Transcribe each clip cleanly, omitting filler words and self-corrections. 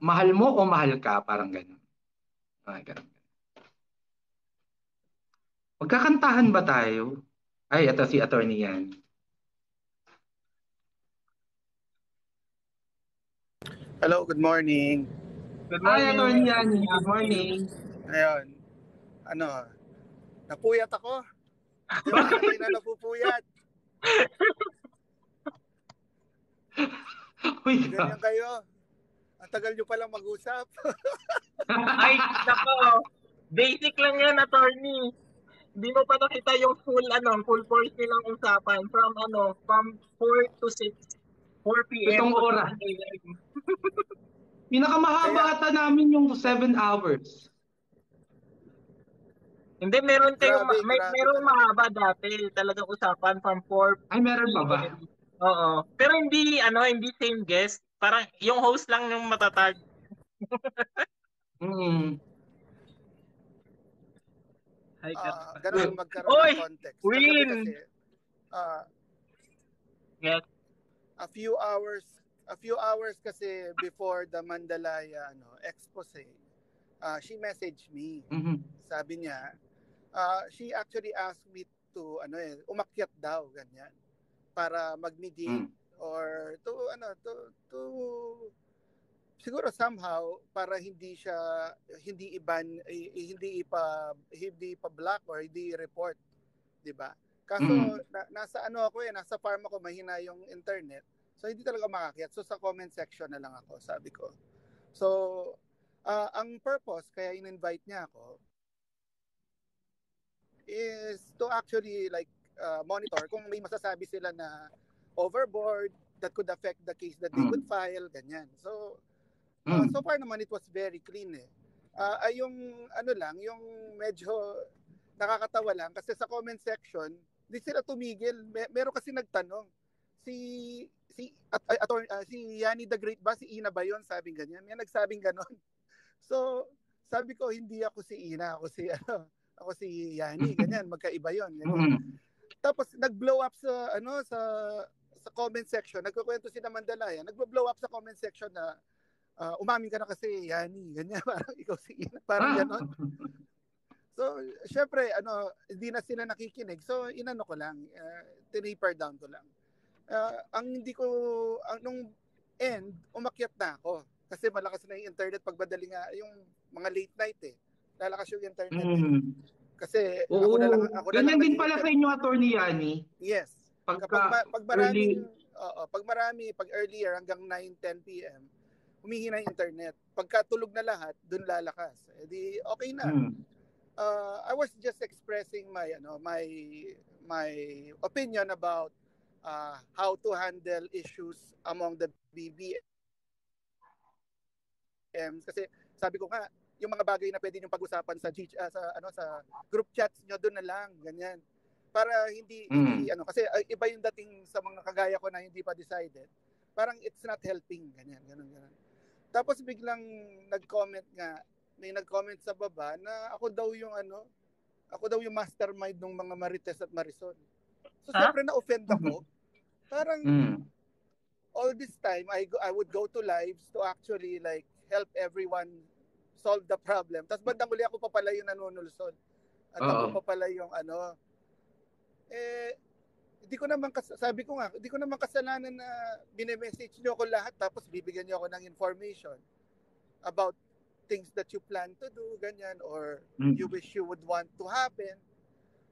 Mahal mo o mahal ka? Parang gano'n. Ganun. Magkakantahan ba tayo? Ay, ito si attorney yan. Hello, good morning. Good Hi, morning. attorney yan. Good morning. Ayun, napuyat ako. Di ba sanay na napupuyat? Uy, Ganyan kayo. Ang tagal nyo palang mag-usap. Ay, nako. Basic lang yan, attorney. Hindi mo pa nakita yung full force nilang usapan from 4 to 6, 4 p.m. pitong to 6 oras. a.m. Pinakamahaba Kaya, ata namin yung 7 hours. Hindi, meron grabe merong talaga. mahaba dati. Talagang usapan from 4 Ay, meron pa ba? p.m. Oo. Pero hindi same guest. Parang yung host lang yung matatag. Mm. Ay, Ganun magkaroon ng Oy! context. Kagabi kasi, Win! uh, Yes. a few hours kasi before the Mandalaya expose, she messaged me. Mm-hmm. Sabi niya, she actually asked me to umakyat daw ganyan para mag-mediate or to siguro somehow para hindi pa block or hindi report, 'di ba? Kaso nasa nasa farm ako, mahina yung internet. So hindi talaga makakyat. So sa comment section na lang ako, sabi ko. So ang purpose kaya in-invite niya ako is to actually monitor kung may masasabi sila na overboard that could affect the case that they would file, ganyan. So so far naman it was very clean eh. Yung yung medyo nakakatawa lang kasi sa comment section, di sila tumigil. Meron kasi nagtanong si si Yani the Great ba, si Ina ba yun, sabing ganyan. May nagsabing ganon. So sabi ko hindi ako si Ina, ako si Yani, ganyan, magkaiba yon, ganyan. Tapos nag-blow up sa comment section, nagkukwento si Mandalaya, nagbo-blow up sa comment section na umamin ka na kasi, Yani, ganyan, parang ikaw si Ina, parang ganon. So, syempre, hindi na sila nakikinig. So, inano ko lang, tinaper down ko lang. Nung end, umakyat na ako. Kasi malakas na yung internet pagbadaling yung mga late night eh. Lalakas yung internet eh. Kasi ako na lang ganyan din pala sa inyo, attorney Yani. Yes. Pag earlier hanggang 9-10 p.m., humihina yung internet. Pagka tulog na lahat, dun lalakas. Eh di okay na. I was just expressing my opinion about how to handle issues among the BBMs, kasi sabi ko nga yung mga bagay na pwede niyong pag-usapan sa group chats niyo doon na lang, ganyan. Para hindi kasi iba yung dating sa mga kagaya ko na hindi pa decided. Parang it's not helping, ganyan. Tapos biglang may nag-comment sa baba na ako daw yung mastermind ng mga Marites at Marisol. So siyempre na-offend ako. Parang all this time I would go to lives to actually help everyone solve the problem. Tapos bandang uli ako pa pala yung nanunulsol. At ako pa pala yung hindi ko naman kasalanan na bine-message niyo ako lahat tapos bibigyan niyo ako ng information about things that you plan to do, ganyan, or you wish you would want to happen.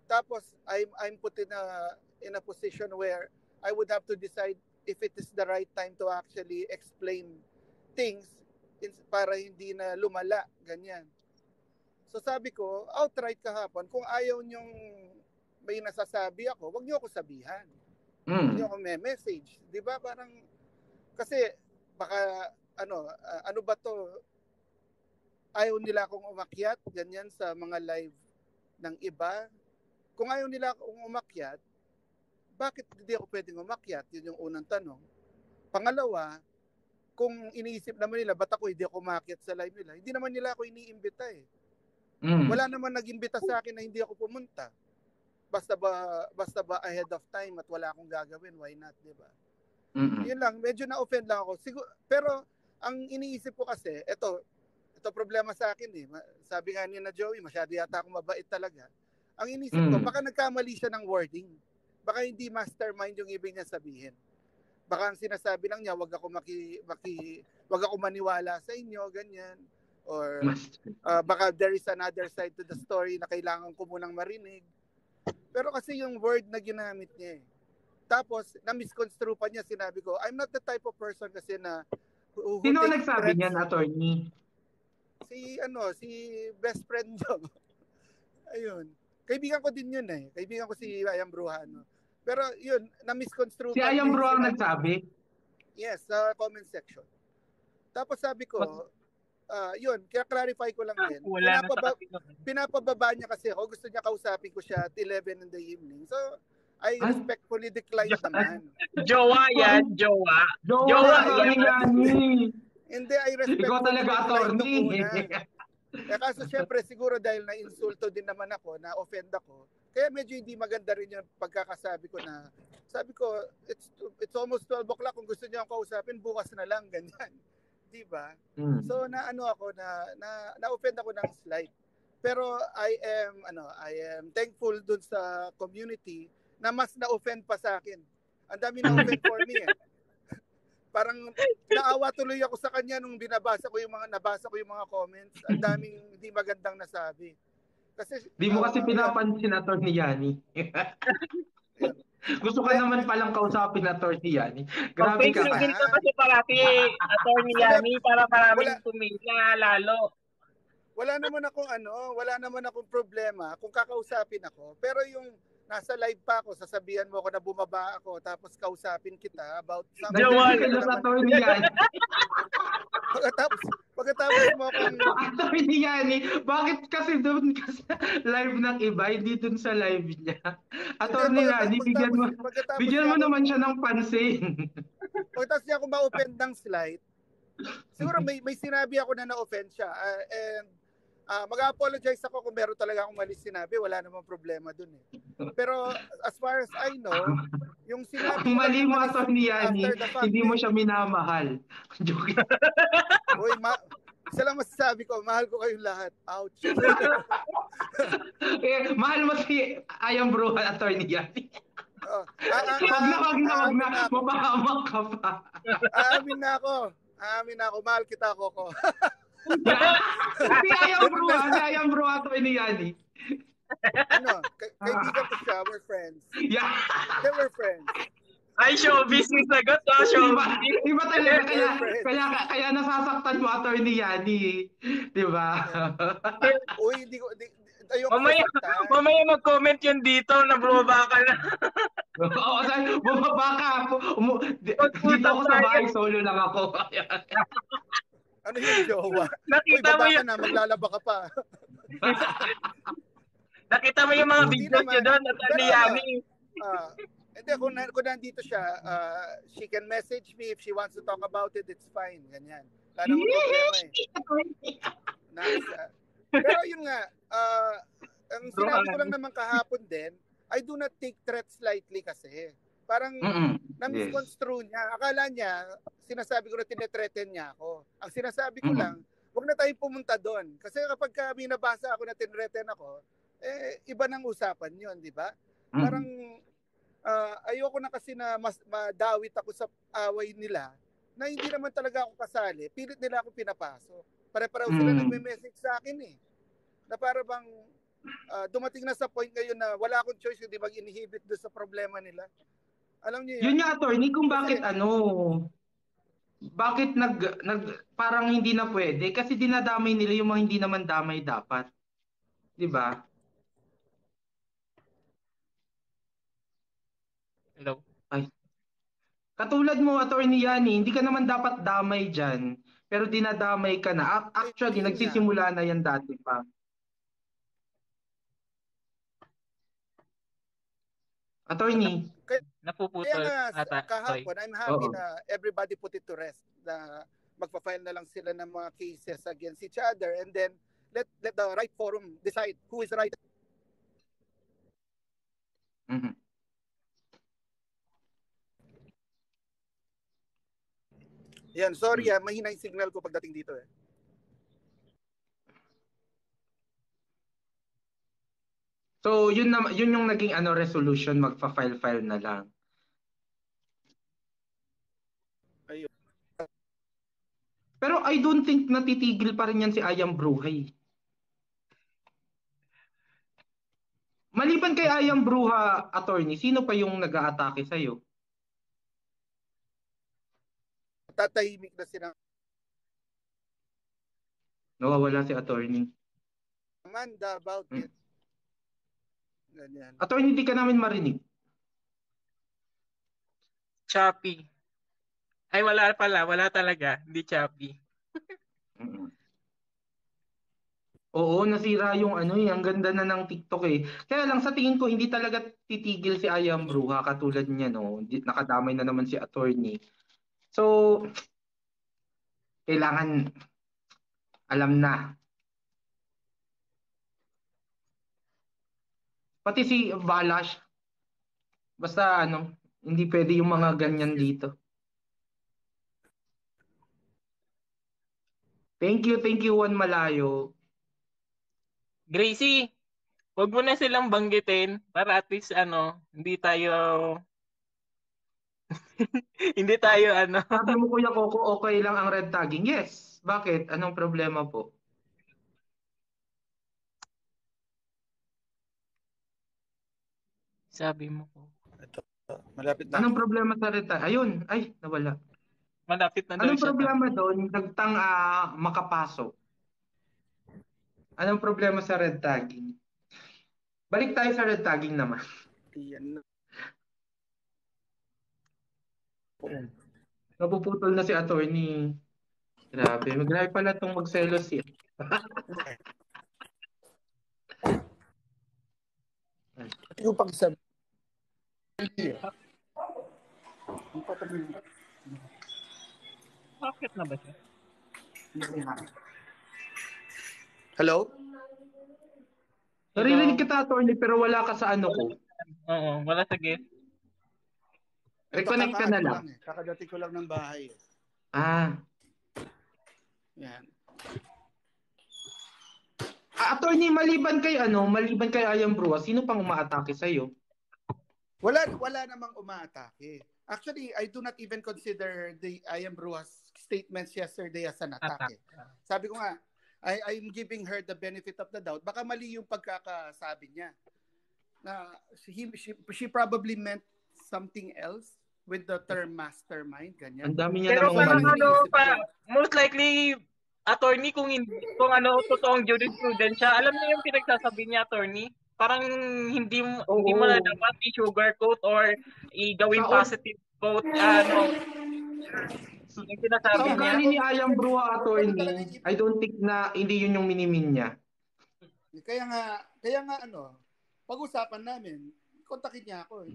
Tapos I'm put in a position where I would have to decide if it is the right time to actually explain things para hindi na lumala, ganyan. So sabi ko, outright kahapon, kung ayaw nyong may nasasabi ako, wag niyo ako sabihan. Wag niyo ako message, 'di ba? Parang kasi baka ano ba to? Ayaw nila akong umakyat ganyan sa mga live ng iba. Kung ayaw nila akong umakyat, bakit hindi ako pwedeng umakyat? Yun yung unang tanong. Pangalawa, kung iniisip naman nila, ba't ako hindi ako umakyat sa live nila? Hindi naman nila ako iniimbita eh. Wala naman nag-imbita sa akin na hindi ako pumunta. Basta ba ahead of time at wala akong gagawin, why not, di ba? Yun lang, medyo na-offend lang ako. Pero Ang iniisip ko kasi, ito problema sa akin eh. Sabi nga ni na Joey, masyado yata akong mabait talaga. Ang iniisip ko, baka nagkamali siya ng wording. Baka hindi mastermind yung ibig niya sabihin. Baka ang sinasabi lang niya, wag ako maniwala sa inyo, ganyan. Or baka there is another side to the story na kailangan ko munang marinig. Pero kasi yung word na ginamit niya eh. Tapos, na-misconstrue pa niya, sinabi ko, I'm not the type of person kasi na who Sino takes nagsabi threats. niyan, attorney? Si best friend niyo. Ayun. Kaibigan ko din yun eh. Kaibigan ko si Ayam Brujano. Pero yun, na-misconstrue Si pa Ayam niya. Bro ang nagsabi? Yes, sa comment section. Tapos sabi ko, yun, kaya clarify ko lang din. Wala na sa Pinapababa niya kasi ako. Gusto niya kausapin ko siya at 11 in the evening. So, I respectfully declined naman. Jowa yan, jowa. Jowa yan. Hindi, I Ikaw respectfully talaga declined nung attorney. una. Kaso syempre, siguro dahil na-insulto din naman ako, na-offend ako, kaya medyo hindi maganda rin yung pagkakasabi ko na, sabi ko, it's almost 12 o'clock, kung gusto niyo akong kausapin, bukas na lang, ganyan. Diba? So, na-offend ako ng slight. Pero I am thankful dun sa community na mas na-offend pa sa akin. Ang dami na-offend for me eh. Parang naawa tuloy ako sa kanya nung nabasa ko yung mga comments. Ang daming hindi magandang nasabi. Kasi Di mo kasi pinapansin attorney Yani. Gusto ka naman palang kausapin attorney Yani. Grabe ka. Pag-Facebook ka kasi parati, attorney Yani, para maraming pumila, lalo. Wala naman akong problema kung kakausapin ako. Pero yung nasa live pa ako, sasabihan mo ako na bumaba ako, tapos kausapin kita about something. Nagsiselos attorney Yani. Pagkatapos mo akong... Attorney Yani, bakit kasi doon kasi live ng iba, hindi doon sa live niya? Attorney Yani, bigyan mo naman siya ng pansin. Pagkatapos niya ako ma-offend ng slight, siguro may sinabi ako na na-offend siya. And mag-apologize ako kung meron talaga akong mali sinabi. Wala namang problema dun eh. Pero as far as I know, yung sinabi ko mali mo attorney Yani, hindi mo siya minamahal. Joke. Uy, isa lang masasabi ko, mahal ko kayong lahat. Ouch. Mahal mo si Ayam Bro, attorney Yani. Wag na. Mapahamak ka pa. Aamin na ako. Mahal kita, Koko. Si Ayam Bro, attorney Yani. Kaibigan ko siya, we're friends. Yeah. We're friends. Ay, showbiz yung sagot, showbiz. Iba talaga, kaya nasasaktan mo attorney Yani. Diba? Uy, mamaya mag-comment yun dito na bumaba ka na. Oo, bumaba ka. Dito ako sa bahay, solo lang ako. Ano yung jowa? Uy, baba ka na, maglalaba ka pa. Nakita mo yung mga videos nyo doon, attorney Yani. Hindi, kung nandito siya, she can message me if she wants to talk about it, it's fine. Ganyan. Wala namang problema eh. Pero yun nga, ang sinabi ko lang naman kahapon din, I do not take threats lightly kasi. Parang na-misconstrue niya. Akala niya, sinasabi ko na tinetreaten niya ako. Ang sinasabi ko lang, huwag na tayong pumunta doon. Kasi kapag may nabasa ako na tinetreaten ako, iba nang usapan yun, di ba? Parang ayoko na kasi na mas madawit ako sa away nila na hindi naman talaga ako kasali. Pilit nila ako pinapasok. Pare-pareho sila nagme-message sa akin eh. Na para bang dumating na sa point ngayon na wala akong choice kundi mag-inhibit doon sa problema nila. Alam niyo yun nga attorney kung bakit bakit parang hindi na pwede kasi dinadamay nila yung mga hindi naman damay dapat. 'Di ba? Hello. Ay. Katulad mo attorney Yani, hindi ka naman dapat damay diyan. Pero dinadamay ka na. Actually, nagsisimula na yan dati pa. Attorney. Napuputol ata. Kahapon, I'm happy na everybody put it to rest. Na magpa-file na lang sila ng mga cases against each other and then let the right forum decide who is right. Yan, sorry mahina yung signal ko pagdating dito eh. So, yun yung naging resolution, magfa-file na lang. Ayun. Pero I don't think natitigil pa rin yan si Ayam Bruhay. Maliban kay Ayam Bruha, attorney, sino pa yung nag-aatake sa'yo? Tatahimik na sila. Nawawala si attorney. Amanda about it. Ganyan. Attorney, hindi ka namin marinig. Choppy. Ay, wala pala. Wala talaga. Hindi choppy. Oo, nasira yung ang ganda na ng TikTok eh. Kaya lang sa tingin ko hindi talaga titigil si Ayam Bruha katulad niya no. Nakadamay na naman si attorney. So kailangan alam na. Pati si Balash basta hindi pwede yung mga ganyan dito. Thank you Juan Malayo. Gracie, wag mo na silang banggitin para at least hindi tayo hindi tayo Sabi mo Kuya Koko, okay lang ang red tagging. Yes. Bakit? Anong problema po? Sabi mo po. Ito, malapit na. Anong problema sa red tagging? Ayun, ay nawala. Malapit na daw Anong siya. problema doon? Nagtang makapasok. Anong problema sa red tagging? Balik tayo sa red tagging naman. Yan. Napuputol na si attorney. Grabe. Grabe pala itong magselos siya. Ito yung pagsabi. Bakit na ba siya? Hello? Naririnig kita attorney pero wala ka sa ko. Oo, wala sa guest. Reconnect ka na lang. Kakadating ko lang ng bahay. Ah. Yan. Attorney, maliban kay Ayam Brua, sino pang umaatake sa iyo? Wala namang umaatake. Actually, I do not even consider the Ayam Bruha's statements yesterday as an attack. Sabi ko nga, I'm giving her the benefit of the doubt. Baka mali yung pagkakasabi niya. Na she probably meant something else with the term mastermind, ganyan. Ang dami niya Pero namang parang most likely attorney kung totoong jurisprudence siya, alam niya yung pinagsasabi niya, attorney. Parang hindi mo na dapat i-sugarcoat or i-gawin positive quote yung sinasabi niya. Sa ni Ayam Brua, attorney, I don't think na hindi yun yung minimin niya. Kaya nga pag-usapan namin, kontakin niya ako.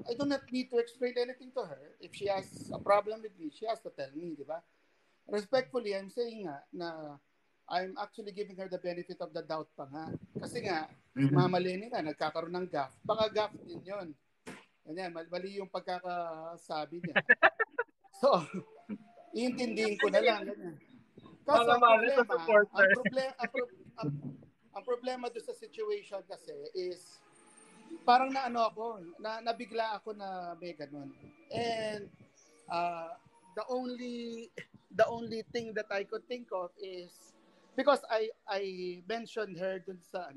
I do not need to explain anything to her. If she has a problem with me, she has to tell me, di ba? Respectfully, I'm saying nga na I'm actually giving her the benefit of the doubt pa nga. Kasi nga, Mama Lenny nga, nagkakaroon ng gaffe. Baka gaffe din yun. Ganyan, mali yung pagkakasabi niya. So, iintindihin ko na lang. Ganyan. Kaso ang problema doon sa situation kasi is parang nabigla ako na may ganun. And the only thing that I could think of is because I mentioned her dun sa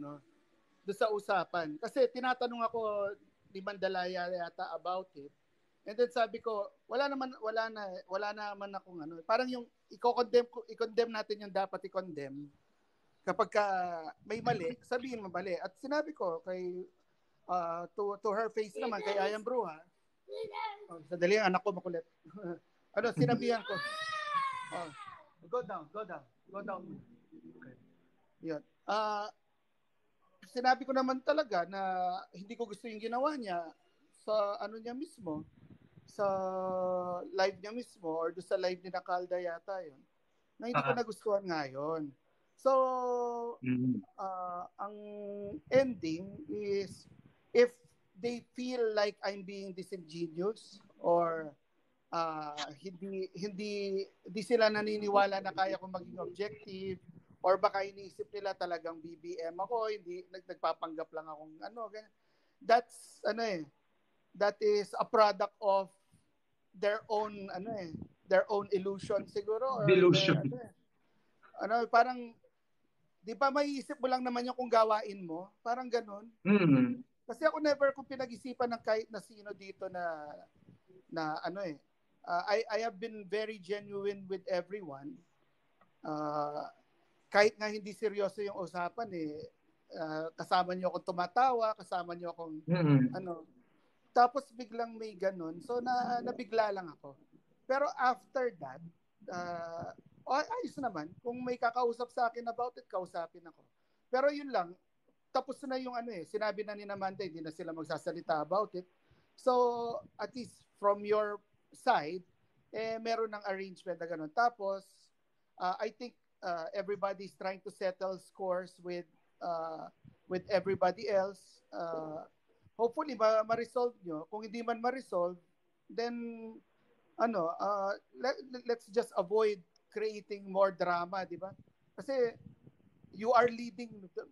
usapan. Kasi tinatanong ako ni Mandalaya yata about it. And then sabi ko, wala naman akong parang yung i-condemn natin yung dapat i-condemn. Kapag may mali, sabihin mo mali. At sinabi ko kay to her face naman kay Ayam Bruha. Sadali ang anak ko makulit. Sinabihan ko. Go down. Okay. Yun. Sinabi ko naman talaga na hindi ko gusto yung ginawa niya sa niya mismo, sa live niya mismo or do sa live ni Nakalda yata yun. Na hindi ko nagustuhan ngayon. So, ang ending is if they feel like I'm being disingenuous or hindi sila naniniwala na kaya kong maging objective, or baka iniisip nila talagang BBM ako, hindi nagpapanggap lang akong ganyan. That's that is a product of their own their own illusion siguro, or Delusion. parang di ba maiisip mo lang naman yung kung gawain mo, parang ganun. Kasi ako never kong pinag-isipan ng kahit na sino dito na I have been very genuine with everyone. Kahit nga hindi seryoso yung usapan kasama niyo akong tumatawa, kasama niyo akong tapos biglang may ganun. So nabigla lang ako. Pero after that, ayos naman. Kung may kakausap sa akin about it, kausapin ako. Pero yun lang, tapos na yung sinabi na ni Amanda, hindi na sila magsasalita about it. So, at least from your side, meron ng arrangement na ganun. Tapos, I think everybody's trying to settle scores with everybody else. Hopefully, ma-resolve nyo. Kung hindi man ma-resolve, then, let's just avoid creating more drama, di ba? Kasi, you are leading,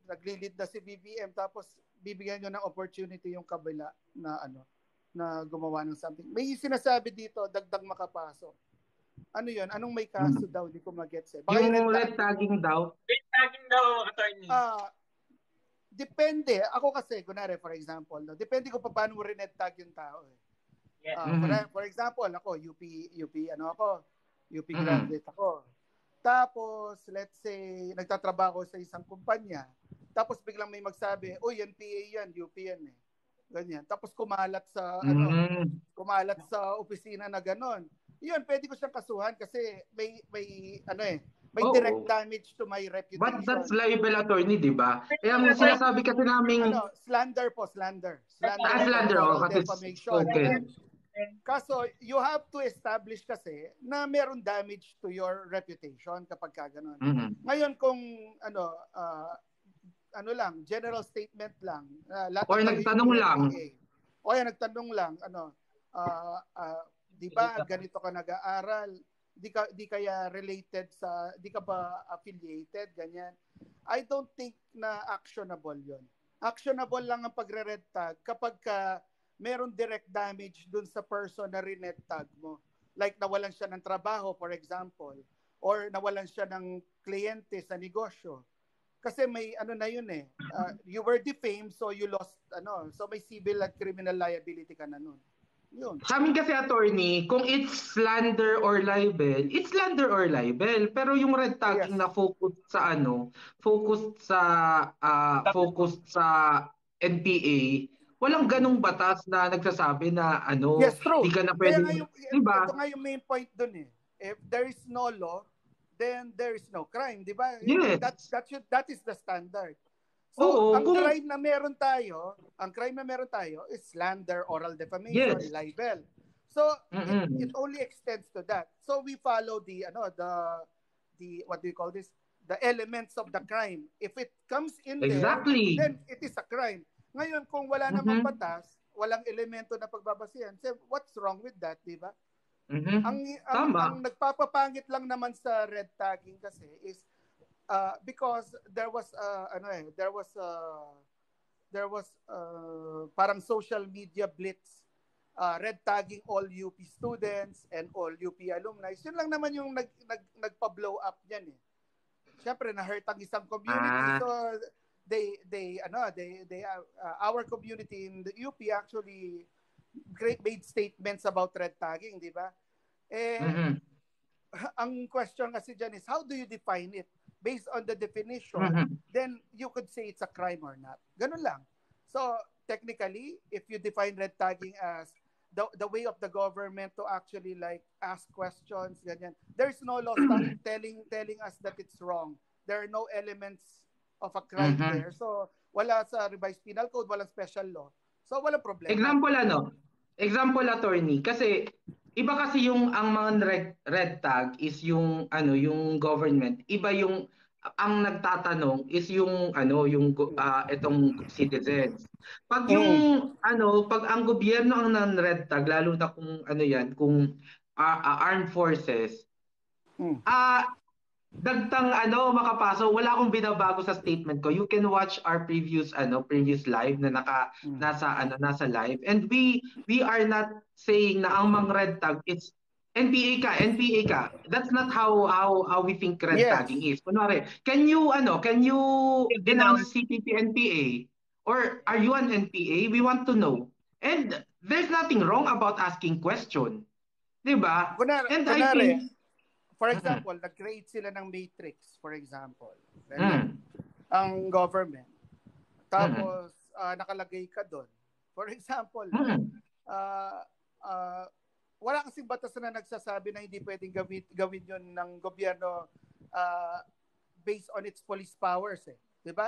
nagli-lead na si BBM, tapos bibigyan nyo ng opportunity yung kabila na na gumawa ng something. May sinasabi dito, dagdag makapasok. Ano yun? Anong may kaso daw? Di ko mag-gets Baka yung red tagging daw? Red tagging daw, attorney. Depende. Ako kasi, kunwari, for example, depende ko pa paano mo red tag yung tao. For example, ako, UP graduate ako. Tapos, let's say, nagtatrabaho sa isang kumpanya. Tapos biglang may magsabi, "Uy, yan PA yan, UP yan eh." Ganyan. Tapos kumalat sa opisina na ganon. Yun, pwede ko siyang kasuhan kasi may direct damage to my reputation. But that's libel, attorney, di ba? Kaya ang sinasabi kasi namin slander po, slander. Slander, kasi spoken. Kaso, you have to establish kasi na meron damage to your reputation kapag gano'n. Ngayon kung general statement lang. O nagtanong lang. Nagtanong lang, di ba ganito ka nag-aaral? Di kaya related di ka ba affiliated, ganyan. I don't think na actionable 'yon. Actionable lang ang pagre-red tag kapag meron direct damage dun sa person na red tag mo. Like nawalan siya ng trabaho, for example, or nawalan siya ng kliyente sa negosyo. Kasi may na yun you were defamed, so you lost so may civil at criminal liability ka na nun. Yun. Sa amin kasi, attorney, kung it's slander or libel, it's slander or libel. Pero yung red tagging na focused sa NPA, walang ganong batas na nagsasabi na yes, true. Di ka na pwede, diba? Ito nga yung main point dun If there is no law, then there is no crime, di ba? Yes. That is the standard. So, Oo, ang crime na meron tayo is slander, oral defamation, libel. So, it only extends to that. So, we follow the what do you call this? The elements of the crime. If it comes in there, then it is a crime. Ngayon, kung wala namang batas, walang elemento na pagbabasihan, what's wrong with that, di ba? Ang nagpapapangit lang naman sa red tagging kasi is because there was parang social media blitz, red tagging all UP students and all UP alumni. Yun lang naman yung nagpa-blow up niyan Siyempre na-hurt ang isang community. So our community in the UP actually made statements about red tagging, di ba? Ang question kasi dyan is, how do you define it? Based on the definition, then you could say it's a crime or not. Ganun lang. So, technically, if you define red tagging as the way of the government to actually ask questions, ganyan, there's no law telling us that it's wrong. There are no elements of a crime there. So, wala sa revised penal code, walang special law. So, walang problema. Example, attorney, kasi iba kasi yung ang mga red tag is yung yung government, iba yung ang nagtatanong is yung itong citizens. Pag yung pag ang gobyerno ang nan-red tag, lalo na kung kung armed forces, Mm. dagtang makapasok, wala akong binabago sa statement ko. You can watch our previous live na Mm. nasa live. And we are not saying na ang mang red tag it's NPA ka. That's not how we think red tagging Yes. is. Kunwari, can you You denounce. denounce CPP NPA? Or are you an NPA? We want to know. And there's nothing wrong about asking question. 'Di ba? And I Kunwari, think for mm, example, nag-create sila ng matrix, for example. Ganyan. mm, Ang government. mm, Tapos, nakalagay ka doon. For example, mm. uh, uh, wala kasing batas na nagsasabi na hindi pwedeng gawin yun ng gobyerno uh, based on its police powers. Eh. Di ba?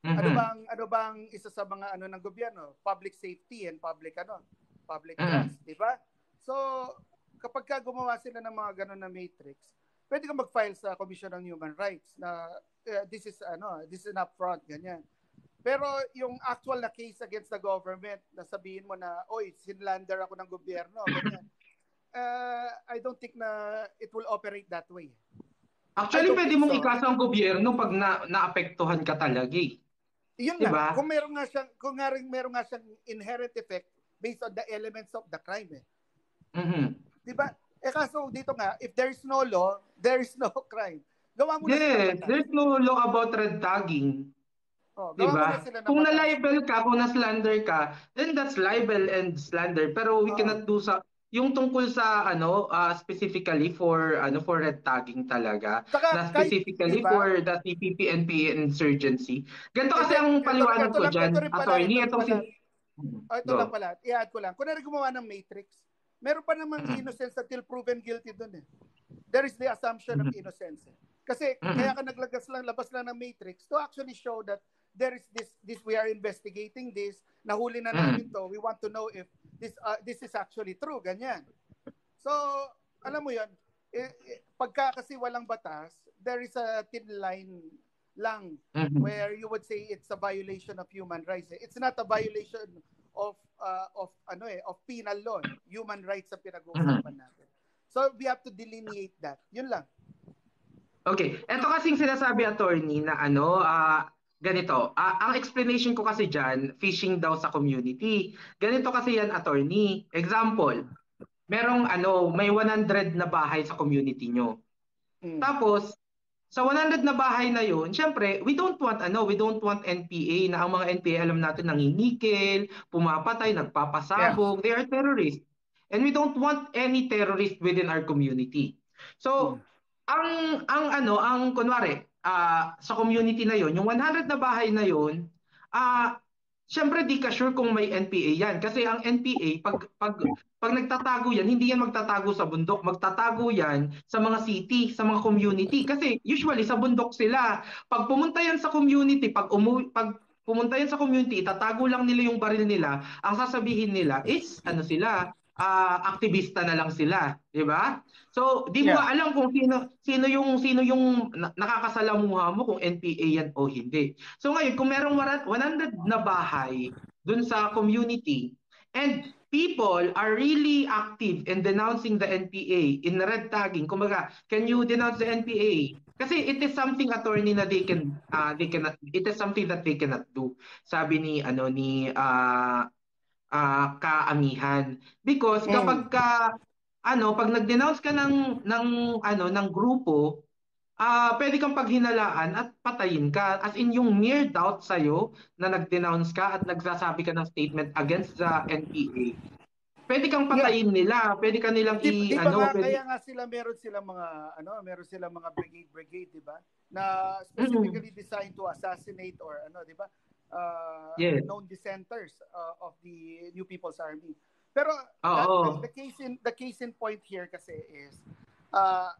Mhm, Ano bang isa sa mga ng gobyerno? Public safety and public mm. trust, di ba? So, kapag gumawa sila ng mga ganun na matrix, pwede kang mag-file sa Commission on Human Rights na this is an upfront ganyan. Pero yung actual na case against the government, na sabihin mo na, oy, sinlander ako ng gobyerno, ganyan. I don't think na it will operate that way. I Actually, don't pwede think mong so. ikaso ang gobyerno 'pag naapektuhan ka talaga, eh, Yun 'di nga, ba? kung meron nga siyang inherent effect based on the elements of the crime eh. Mhm. 'Di ba? Kaso dito nga, if there is no law, there is no crime. Gawa mo na sila Yes, batas. there's no law about red tagging, 'di Gawa mo na ba? sila ng Kung batas. na-libel ka, kung na-slander ka, then that's libel and slander. Pero we Oo. cannot do yung tungkol sa specifically for red tagging talaga, Saka na kahit, 'di specifically ba? for the CPP NPA insurgency. Ganito kasi ang paliwanag ko Ito diyan, rin pala, attorney, itong ito lang go. pala, i-add ko lang. Kung gumawa ng matrix, meron pa namang Mhm. innocence until proven guilty doon eh. There is the assumption of Mhm. innocence. Eh. Kasi kaya Mhm. ka labas lang ng matrix to actually show that there is this we are investigating this, nahuli na namin Mhm. to, we want to know if this is actually true, ganyan. So, alam mo 'yon, pagka kasi walang batas, there is a thin line lang Mhm. where you would say it's a violation of human rights. Eh. It's not a violation of penal law. Eh. Human rights ang pinag-uusapan Mhm. natin. So we have to delineate that. Yun lang. Okay, eto kasing sinasabi attorney na ganito. Ang explanation ko kasi diyan, phishing daw sa community. Ganito kasi yan attorney. Example, may 100 na bahay sa community nyo. Mm. Tapos sa 100 na bahay na yun, syempre, we don't want NPA na ang mga NPA alam natin nanginikil, pumapatay, Yeah. nagpapasabog, they are terrorists. And we don't want any terrorist within our community. Mm. So, ang kunwari, sa community na yon, yung 100 na bahay na yon, ah syempre di ka sure kung may NPA yan kasi ang NPA pag nagtatago yan, hindi yan magtatago sa bundok, magtatago yan sa mga city, sa mga community kasi usually sa bundok sila. Pag pumunta yan sa community, pag pumunta yan sa community, itatago lang nila yung baril nila. Ang sasabihin nila is aktivista na lang sila, 'di ba? So, di mo Yeah. nga alam kung sino yung nakakasalamuha mo kung NPA yan o hindi. So ngayon, kung merong 100 na bahay dun sa community and people are really active in denouncing the NPA in red tagging, kumbaga, can you denounce the NPA? Kasi it is something attorney na they cannot, it is something that they cannot do. Sabi ni kaamihan. Because Mm. pag nag-denounce ka ng grupo, pwede kang paghinalaan at patayin ka. As in yung mere doubt sa'yo na nag-denounce ka at nagsasabi ka ng statement against the NPA, pwede kang Yeah. patayin nila. Pwede ka nilang Di ba nga kaya nga meron silang mga brigade, di ba? Na Mm, specifically designed to assassinate or di ba? yes. Known dissenters of the New People's Army. Pero Oo. the case in point here kasi is uh,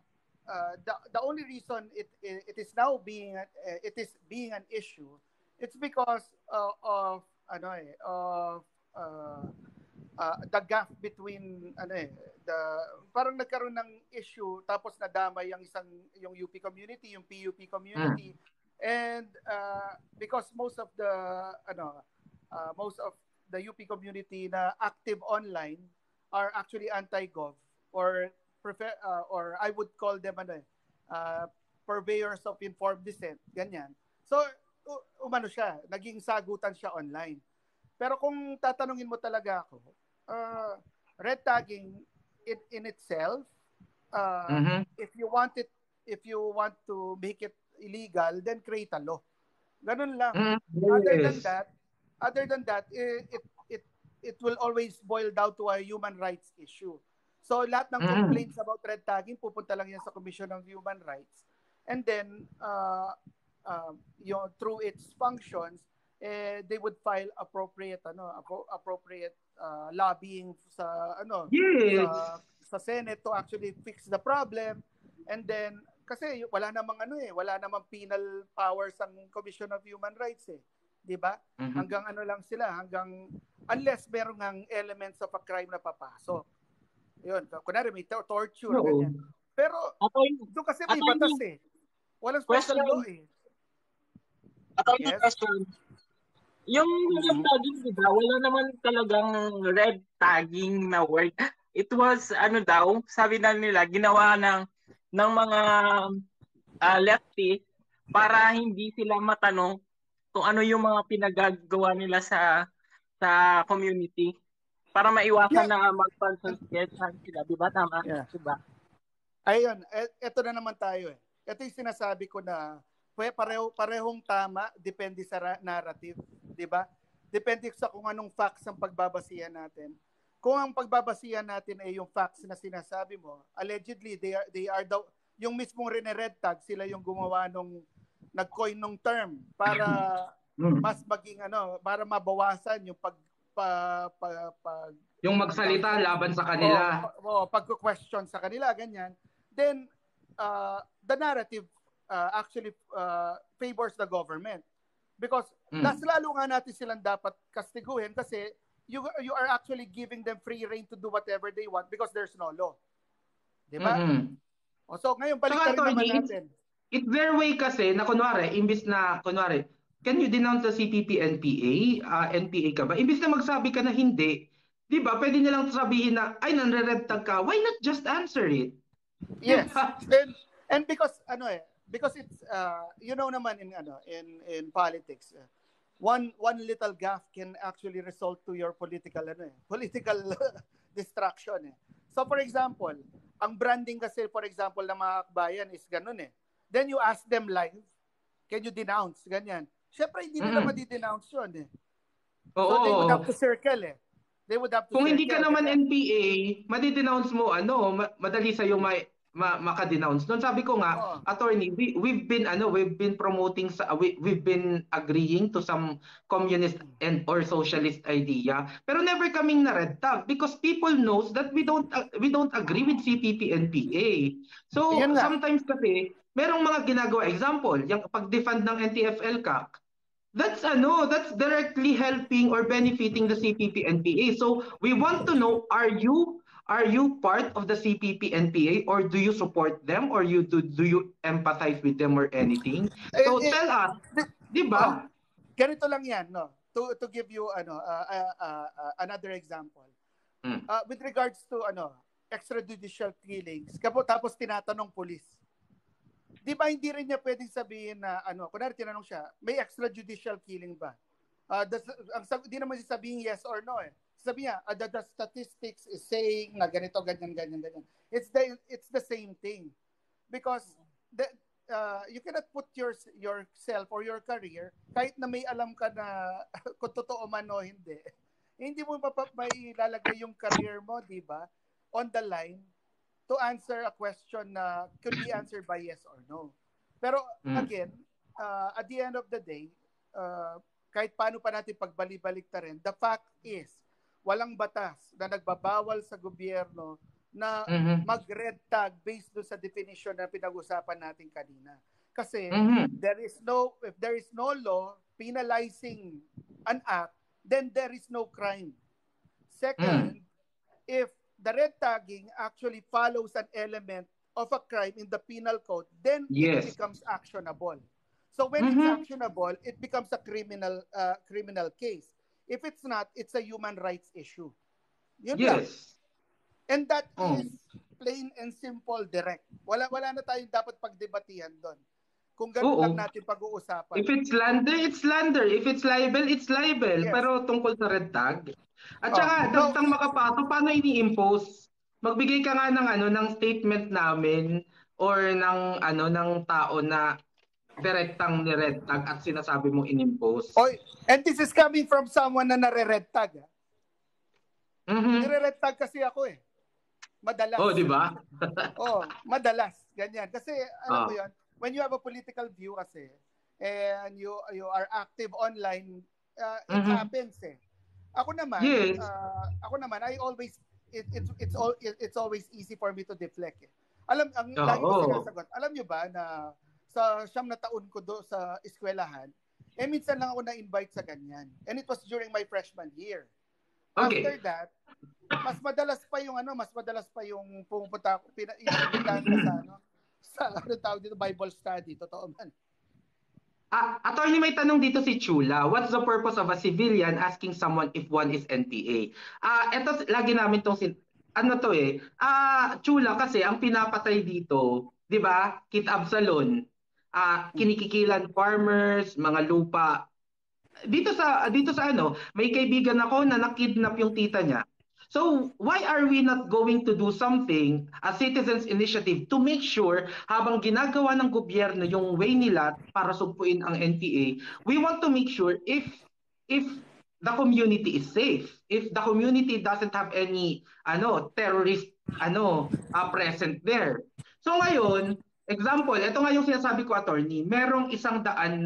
the only reason it is now being an issue, it's because of uh, the gap between the parang nagkaroon ng issue tapos nadamay yung UP community, yung PUP community, Mm, and because most of the UP community na active online are actually anti-gov or or I would call them uh, purveyors of informed dissent, ganyan. So umano siya, naging sagutan siya online. Pero kung tatanungin mo talaga ako, red tagging in itself, if you want to make it illegal, then create a law. Ganun lang. Other than Yes. that, it will always boil down to a human rights issue. So lahat ng complaints about red tagging pupunta lang yan sa Commission of Human Rights. And then through its functions, they would file appropriate lobbying sa Yes. sa Senate to actually fix the problem. And then kasi wala namang penal powers ang Commission of Human Rights 'di ba? Hanggang lang sila, unless merong ang elements of a crime na papasok. 'Yun, kunwari may torture ganyan. Pero doon kasi may batas Walang special law Attorney, question. Yung red tagging, di ba? Wala naman talagang red tagging na word. It was, sabi na nila, ginawa ng mga leftist para hindi sila matanong kung ano yung mga pinagagawa nila sa community. Para maiwasan na mag-consultation sila. Di ba? Tama? Yeah. Diba? Ayun, eto na naman tayo Ito yung sinasabi ko na parehong tama, depende sa narrative, 'di ba? Depende sa kung anong facts ang pagbabasihan natin. Kung ang pagbabasihan natin ay yung facts na sinasabi mo, allegedly they are yung mismong red tag, sila yung gumawa nag-coin nung term para mas maging para mabawasan yung yung magsalita laban sa kanila. pag-question sa kanila, ganyan. Then the narrative actually favors the government because mas lalo nga natin silang dapat kastiguhin kasi you are actually giving them free rein to do whatever they want because there's no law. Di ba? So ngayon balik na rin naman natin. It's their way kasi na kunwari, can you denounce the CPP NPA ka ba? Imbis na magsabi ka na hindi, di ba? Pwede nilang sabihin na, ay, nanre-red tag ka. Why not just answer it? Yes. And because it's naman in politics, one little gaffe can actually result to your political distraction. So for example, ang branding kasi for example ng mga akbayan is ganun Then you ask them live, can you denounce ganyan? Syempre hindi nila ma-denounce 'yon So they would have to circle They would have to Kung circle. hindi ka naman NPA, madi-denounce mo madali sa iyo maka-denounce. Doon sabi ko nga, attorney, we've been promoting we've been agreeing to some communist and or socialist idea, pero never kaming na red tag because people knows that we don't agree with CPP and PA. So sometimes kasi merong mga ginagawa, example, yung pag-defund ng NTFL CAC, that's directly helping or benefiting the CPP and PA. So we want to know, are you part of the CPP and PA or do you support them or do you empathize with them or anything? So tell us, 'di ba? Ganito lang 'yan, no. To give you another example. With regards to extrajudicial killings, tapos tinatanong pulis. 'Di ba hindi rin niya pwedeng sabihin na kunwari tinanong siya, may extrajudicial killing ba? Di naman siya sabihin yes or no Sabi niya, the statistics is saying na ganito, ganyan. It's the same thing. Because you cannot put yourself or your career, kahit na may alam ka na kung totoo man o hindi mo mailalagay yung career mo, di ba, on the line to answer a question na could be answered by yes or no. Pero again, at the end of the day, kahit paano pa natin pagbalik-balik ta rin, the fact is, walang batas na nagbabawal sa gobyerno na mag-red tag based doon sa definition na pinag-usapan natin kanina. Kasi if there is no law penalizing an act, then there is no crime. Second, if the red tagging actually follows an element of a crime in the penal code, then it becomes actionable. So when it's actionable, it becomes a criminal case. If it's not, it's a human rights issue. Yun lang. And that is plain and simple, direct. Wala na tayong dapat pagdebatihan doon. Kung ganun lang Oo. natin pag-uusapan. If it's slander, it's slander. If it's libel, it's libel. Yes. Pero tungkol sa red tag. At saka, No, dagtang makapasok, paano ini-impose? Magbigay ka nga ng ng statement namin or ng ng tao na direktang ni red tag at sinasabi mong inimpose. oy, and this is coming from someone na nare-red tag. Mhm. Nire-red tag kasi ako eh. Madalas. Oh, di ba? Madalas. Ganyan. Kasi, alam mo Oh. yon, when you have a political view kasi, and you are active online, it Mhm. happens eh. Ako naman, Yes. I always, it's always easy for me to deflect eh. Ang lagi ko Oo. sinasagot, alam nyo ba na sa 9 na taon ko sa eskwelahan, minsan lang ako na-invite sa ganyan. And it was during my freshman year. After Okay. that, mas madalas pa yung pumunta ako, inimbitahan ka sa tawag dito, Bible study, totoo man. Attorney, may tanong dito si Chula. What's the purpose of a civilian asking someone if one is NPA? Eto, lagi namin tong ano to eh. Chula kasi ang pinapatay dito, 'di ba? Kit Absalon. Kinikikilan farmers, mga lupa. Dito sa may kaibigan ako na nakidnap yung tita niya. So, why are we not going to do something, a citizens initiative, to make sure habang ginagawa ng gobyerno yung way nila para sugpuin ang NPA, we want to make sure if the community is safe, if the community doesn't have any terrorist present there. So ngayon, example, ito nga yung sinasabi ko, attorney, merong 100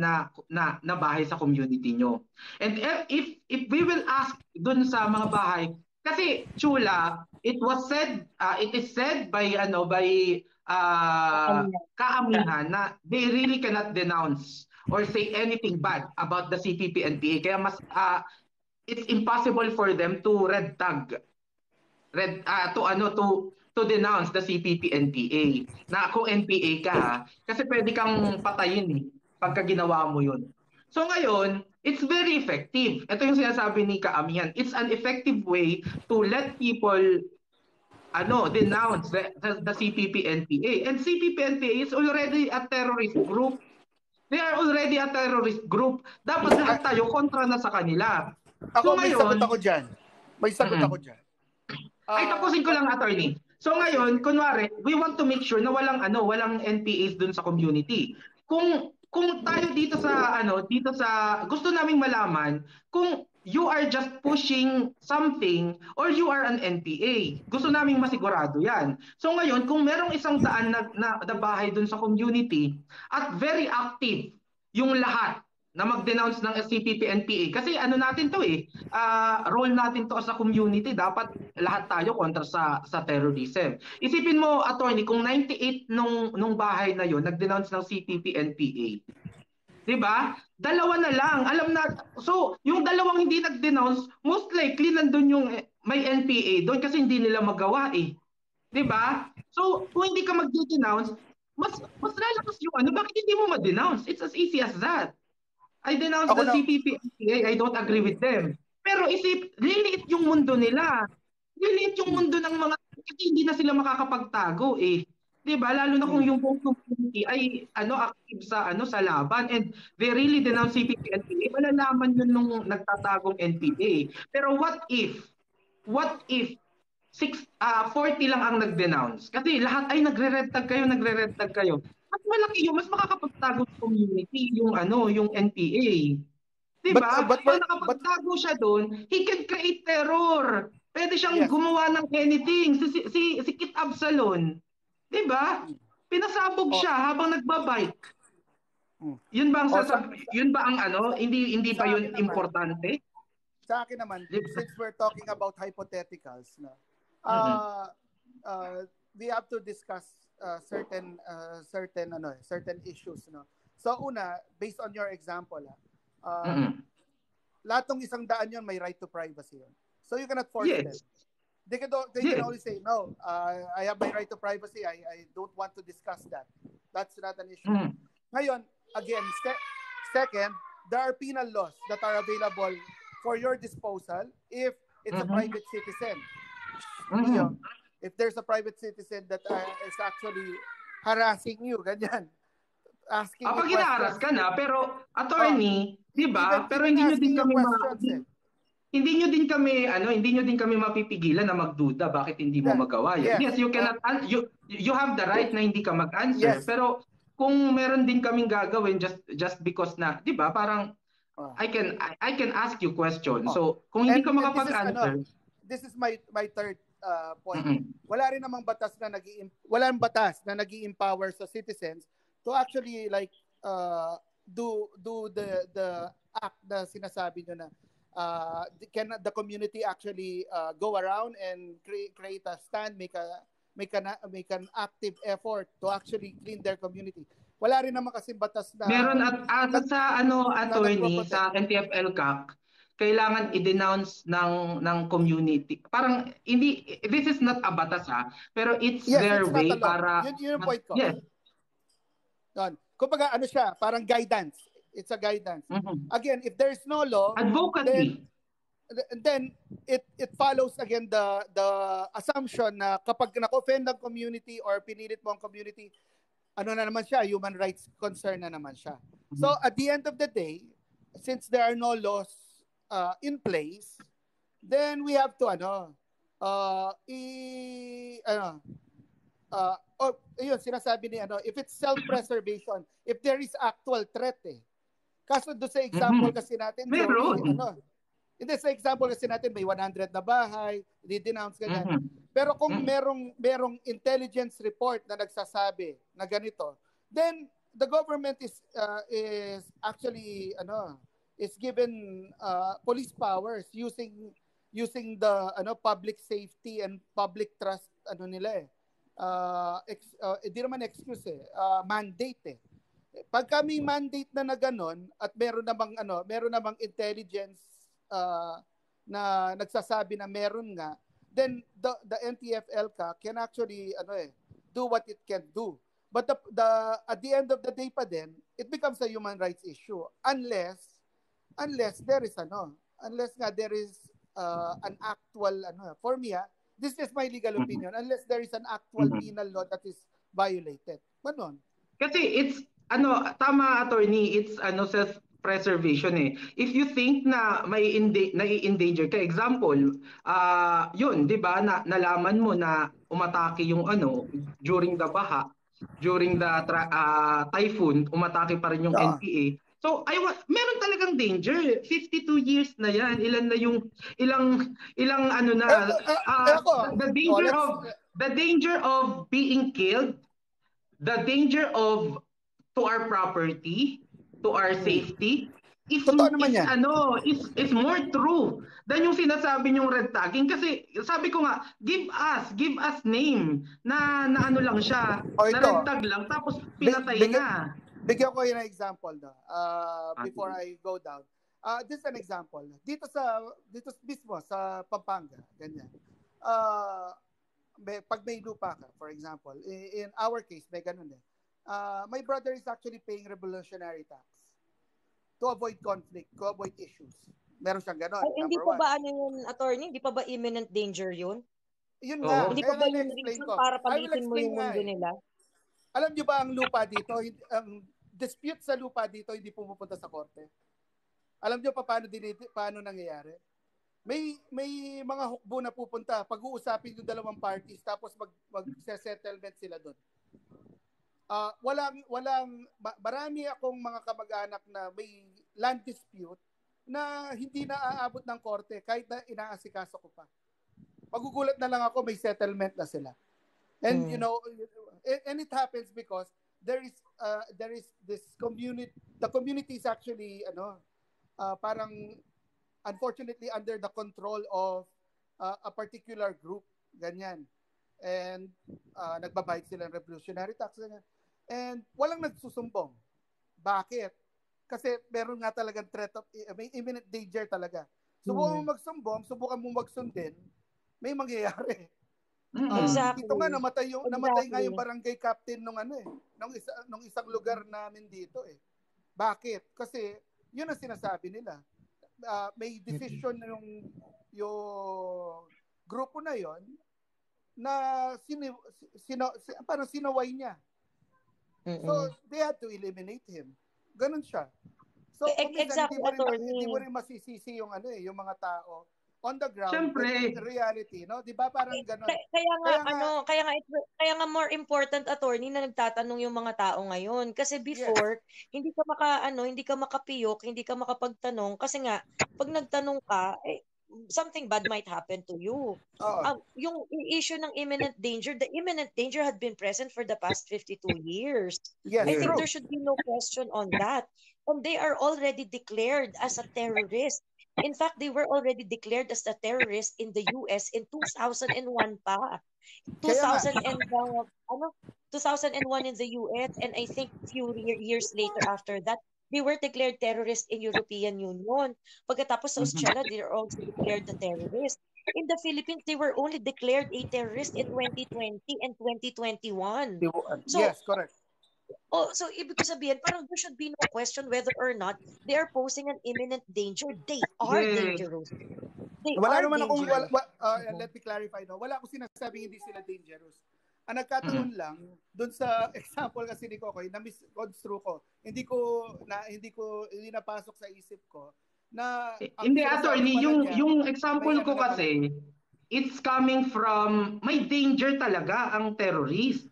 na bahay sa community nyo. And if we will ask dun sa mga bahay, kasi Chula, it is said by kaamihan na they really cannot denounce or say anything bad about the CPP and PA. Kaya it's impossible for them to red tag to denounce the CPP NPA. Na kung NPA ka ha, kasi pwede kang patayin pagka ginawa mo 'yun. So ngayon, it's very effective. Ito yung sinasabi ni Kaamihan. It's an effective way to let people denounce the CPP NPA. And CPP NPA is already a terrorist group. They are already a terrorist group. Dapat lahat tayo kontra na sa kanila. So Ako, may sagot ngayon, ako dyan. May sagot ako dyan. ay tapusin ko lang, attorney. So ngayon, kunwari, we want to make sure na walang NPAs dun sa community. Kung tayo dito sa gusto naming malaman kung you are just pushing something or you are an NPA. Gusto naming masigurado 'yan. So ngayon, kung merong 100 na bahay dun sa community at very active yung lahat na mag-denounce ng CPP-NPA. Kasi natin to role natin to as a community, dapat lahat tayo kontra sa terrorism. Isipin mo, attorney, kung 98 nung bahay na yon nag-denounce ng CPP-NPA. 'Di ba? Dalawa na lang. Alam na, so yung dalawang hindi nag-denounce, most likely nandun yung may NPA doon kasi hindi nila magawa 'Di ba? So kung hindi ka mag-denounce, mas lalakas yung bakit hindi mo ma-denounce? It's as easy as that. I denounce Ako the na, CPP I don't agree with them. Pero liliit yung mundo nila. Liliit yung mundo ng mga, kasi hindi na sila makakapagtago 'Di ba? Lalo na kung yung buong community ay active sa laban and they really denounce CPP NPA, malalaman yun nung nagtatagong NPA. Pero what if 40 lang ang nag-denounce? Kasi lahat ay nagre-red tag kayo. Mas malaki yun, mas makakapagtago sa community yung NPA. 'Di but, ba? but, Pag but, but, nakapagtago siya doon, he can create terror. Pwede siyang yes. gumawa ng anything. Si Kit Absalon, 'di ba? Pinasabog Oh, siya habang nagbabike. mm. Yun ba ang Oh, yun ba ang hindi ba sa yun akin naman, importante? sa akin naman, 'Di ba? since we're talking about hypotheticals, no, Mm-mm. we have to discuss certain issues, no. So una, based on your example, Mm-mm. lahat ng 100 yun may right to privacy yun. So you cannot force them. Yes. They can Yes. only say, no, I have my right to privacy. I don't want to discuss that. That's not an issue. Mm. Ngayon, again, second, there are penal laws that are available for your disposal if it's a Mm-hmm. private citizen. Mm-hmm. if there's a private citizen that is actually harassing you, ganyan, asking you Pag questions. inaharas ka na, pero attorney, di ba? Pero Even hindi nyo din asking you kami questions hindi nyo din kami hindi nyo din kami mapipigilan na magduda bakit hindi mo magawa yan. Yes, you cannot you have the right na hindi ka mag-answer, Yes. pero kung meron din kaming gagawin just because na, 'di ba? Parang I can ask you question. So, kung hindi ka makapag-answer, this is my third point. Wala rin namang batas na walang batas na nag-i-empower sa citizens to actually like do the act na sinasabi nyo na can the community actually go around and create a stand, make an active effort to actually clean their community. Wala rin naman kasi batas na meron at sa attorney sa NTFL CAC, kailangan i-denounce ng community. Parang hindi, this is not a batas pero it's their it's way not a law. para Yun yung point ko. Yes. Kumbaga siya, parang guidance. It's a guidance. Again, if there's no law, advocacy, then it follows again the assumption na kapag na-offend ang community or pinilit mo ang community, ano na naman siya, human rights concern na naman siya. So at the end of the day, since there are no laws in place, then we have to sinasabi ni if it's self-preservation, if there is actual threat Kaso doon sa example kasi natin, hindi sa example kasi natin may 100 na bahay, di-denounce ganyan. Pero kung merong intelligence report na nagsasabi na ganito, then the government is actually is given police powers using the public safety and public trust nila hindi naman excuse mandate Pag kami mandate na ganon at meron namang intelligence na nagsasabi na meron nga, then the NTF-ELCA can actually do what it can do. But at the end of the day pa din, it becomes a human rights issue unless there is there is an actual for me this is my legal opinion, unless there is an actual penal law that is violated. Ganon. Kasi it's tama attorney, it's self-preservation If you think na nai-endanger ka, example, yun, 'di ba, nalaman mo na umatake yung during the baha, during the typhoon, umatake pa rin yung NPA. So, meron talagang danger. 52 years na yan. Ilan na yung the danger of being killed, the danger of to our property, to our safety, is more true than yung sinasabi niyong red tagging. Kasi sabi ko nga, give us name na lang siya, na red tag lang, tapos pinatay na. Bigyan ko yung example before I go down. This is an example. Dito mismo sa Pampanga, ganyan. Pag may lupa ka, for example, in our case, may ganun my brother is actually paying revolutionary tax to avoid conflict, to avoid issues. Meron siyang ganon. Hindi pa ba yun, attorney? Hindi pa ba imminent danger yun? Yun nga. Hindi pa ba yung reason para palitin mo yung mundo nila? Alam niyo ba ang lupa dito, ang dispute sa lupa dito hindi pumupunta sa korte? Alam niyo pa paano nangyayari? May mga hukbo na pupunta, pag-uusapin yung dalawang parties tapos mag-settlement sila doon. Marami akong mga kamag-anak na may land dispute na hindi na aabot ng korte kahit na inaasikaso ko pa. Magugulat na lang ako may settlement na sila. And and it happens because there is this community, the community is actually parang unfortunately under the control of a particular group, ganyan. And nagbabayad sila ng revolutionary tax ganyan. And walang nagsusumbong. Bakit? Kasi meron nga talagang threat of may imminent danger talaga. Subukan mo magsumbong, subukan mo magsundin, may mangyayari. Exactly. Ito nga namatay nga yung barangay captain nung isang lugar namin dito Bakit? Kasi yun ang sinasabi nila. May decision yung grupo na yon na parang sinaway niya. So, they had to eliminate him. Ganun siya. So, Exactly, hindi mo rin masisisi yung yung mga tao on the ground, Siyempre. but in reality, no? 'Di ba parang ganun? Kaya nga more important, attorney, na nagtatanong yung mga tao ngayon, kasi before hindi ka makapiyok, hindi ka makapagtanong kasi nga pag nagtanong ka, something bad might happen to you. Yung issue ng imminent danger, the imminent danger had been present for the past 52 years. Yes, I think there should be no question on that. And they are already declared as a terrorist. In fact, they were already declared as a terrorist in the US in 2001 pa. 2001 in the US, and I think few years later after that, they were declared terrorists in European Union. Pagkatapos sa Australia, they are also declared the terrorist. In the Philippines, they were only declared a terrorist in 2020 and 2021. Yes, correct. So ibig ko sabihin, parang there should be no question whether or not they are posing an imminent danger. They are dangerous. Let me clarify, no? Wala akong sinasabing hindi sila dangerous. Ang nagkataon lang doon sa example kasi ni Koko, na misconstrue ko. Hindi napasok sa isip ko na hindi, attorney, yung example ko kasi it's coming from may danger talaga ang terrorist.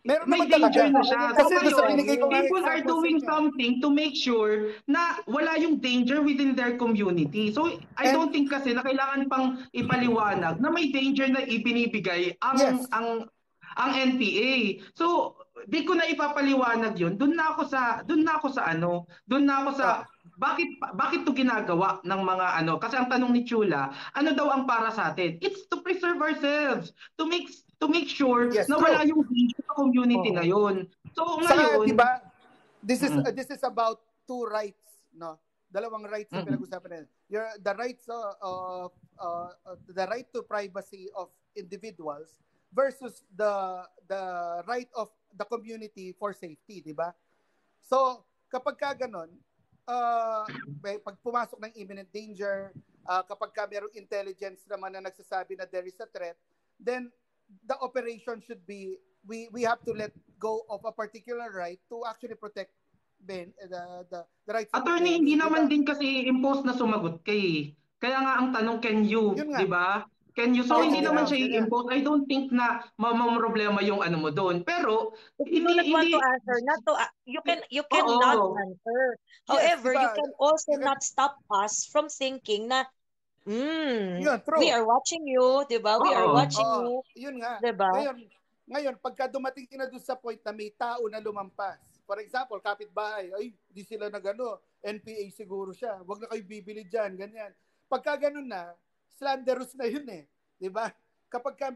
May danger na siya. So ngayon, people are doing something to make sure na wala yung danger within their community. So I don't think kasi na kailangan pang ipaliwanag na may danger na ibinibigay ang NPA. So di ko na ipapaliwanag 'yun. Doon na ako sa bakit to ginagawa ng mga kasi ang tanong ni Chula, ano daw ang para sa atin? It's to preserve ourselves, to make sure na wala yung danger sa community ngayon. So ngayon, diba, this is about two rights, no? Dalawang rights na pinag-usapan natin. The right to privacy of individuals versus the right of the community for safety, di ba? So, kapag ka ganon, pag pumasok ng imminent danger, kapag ka merong intelligence naman na nagsasabi na there is a threat, then the operation should be, we have to let go of a particular right to actually protect the rights of attorney, hindi naman din kasi impose na sumagot kay. Kaya nga ang tanong, can you, di ba? Can you? So hindi naman siya i-impose. I don't think na problema yung mo doon. Pero if you don't want to answer, you cannot answer. However, you can also not stop us from thinking na we are watching you, di ba? We are watching you. Yun nga. Di ba? Ngayon, pagka dumating na doon sa point na may tao na lumampas, for example, kapitbahay, di sila NPA siguro siya. Huwag na kayo bibili dyan, ganyan. Pagka ganun na, slanderous na yun di ba? Pagka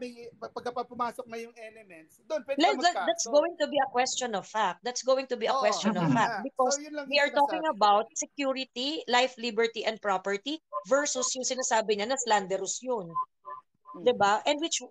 pumasok na yung elements, doon pwede magkaso. That's going to be a question of fact. That's going to be a question of fact. Because we are talking about security, life, liberty, and property versus yung sinasabi niya na slanderous yun. Diba? And which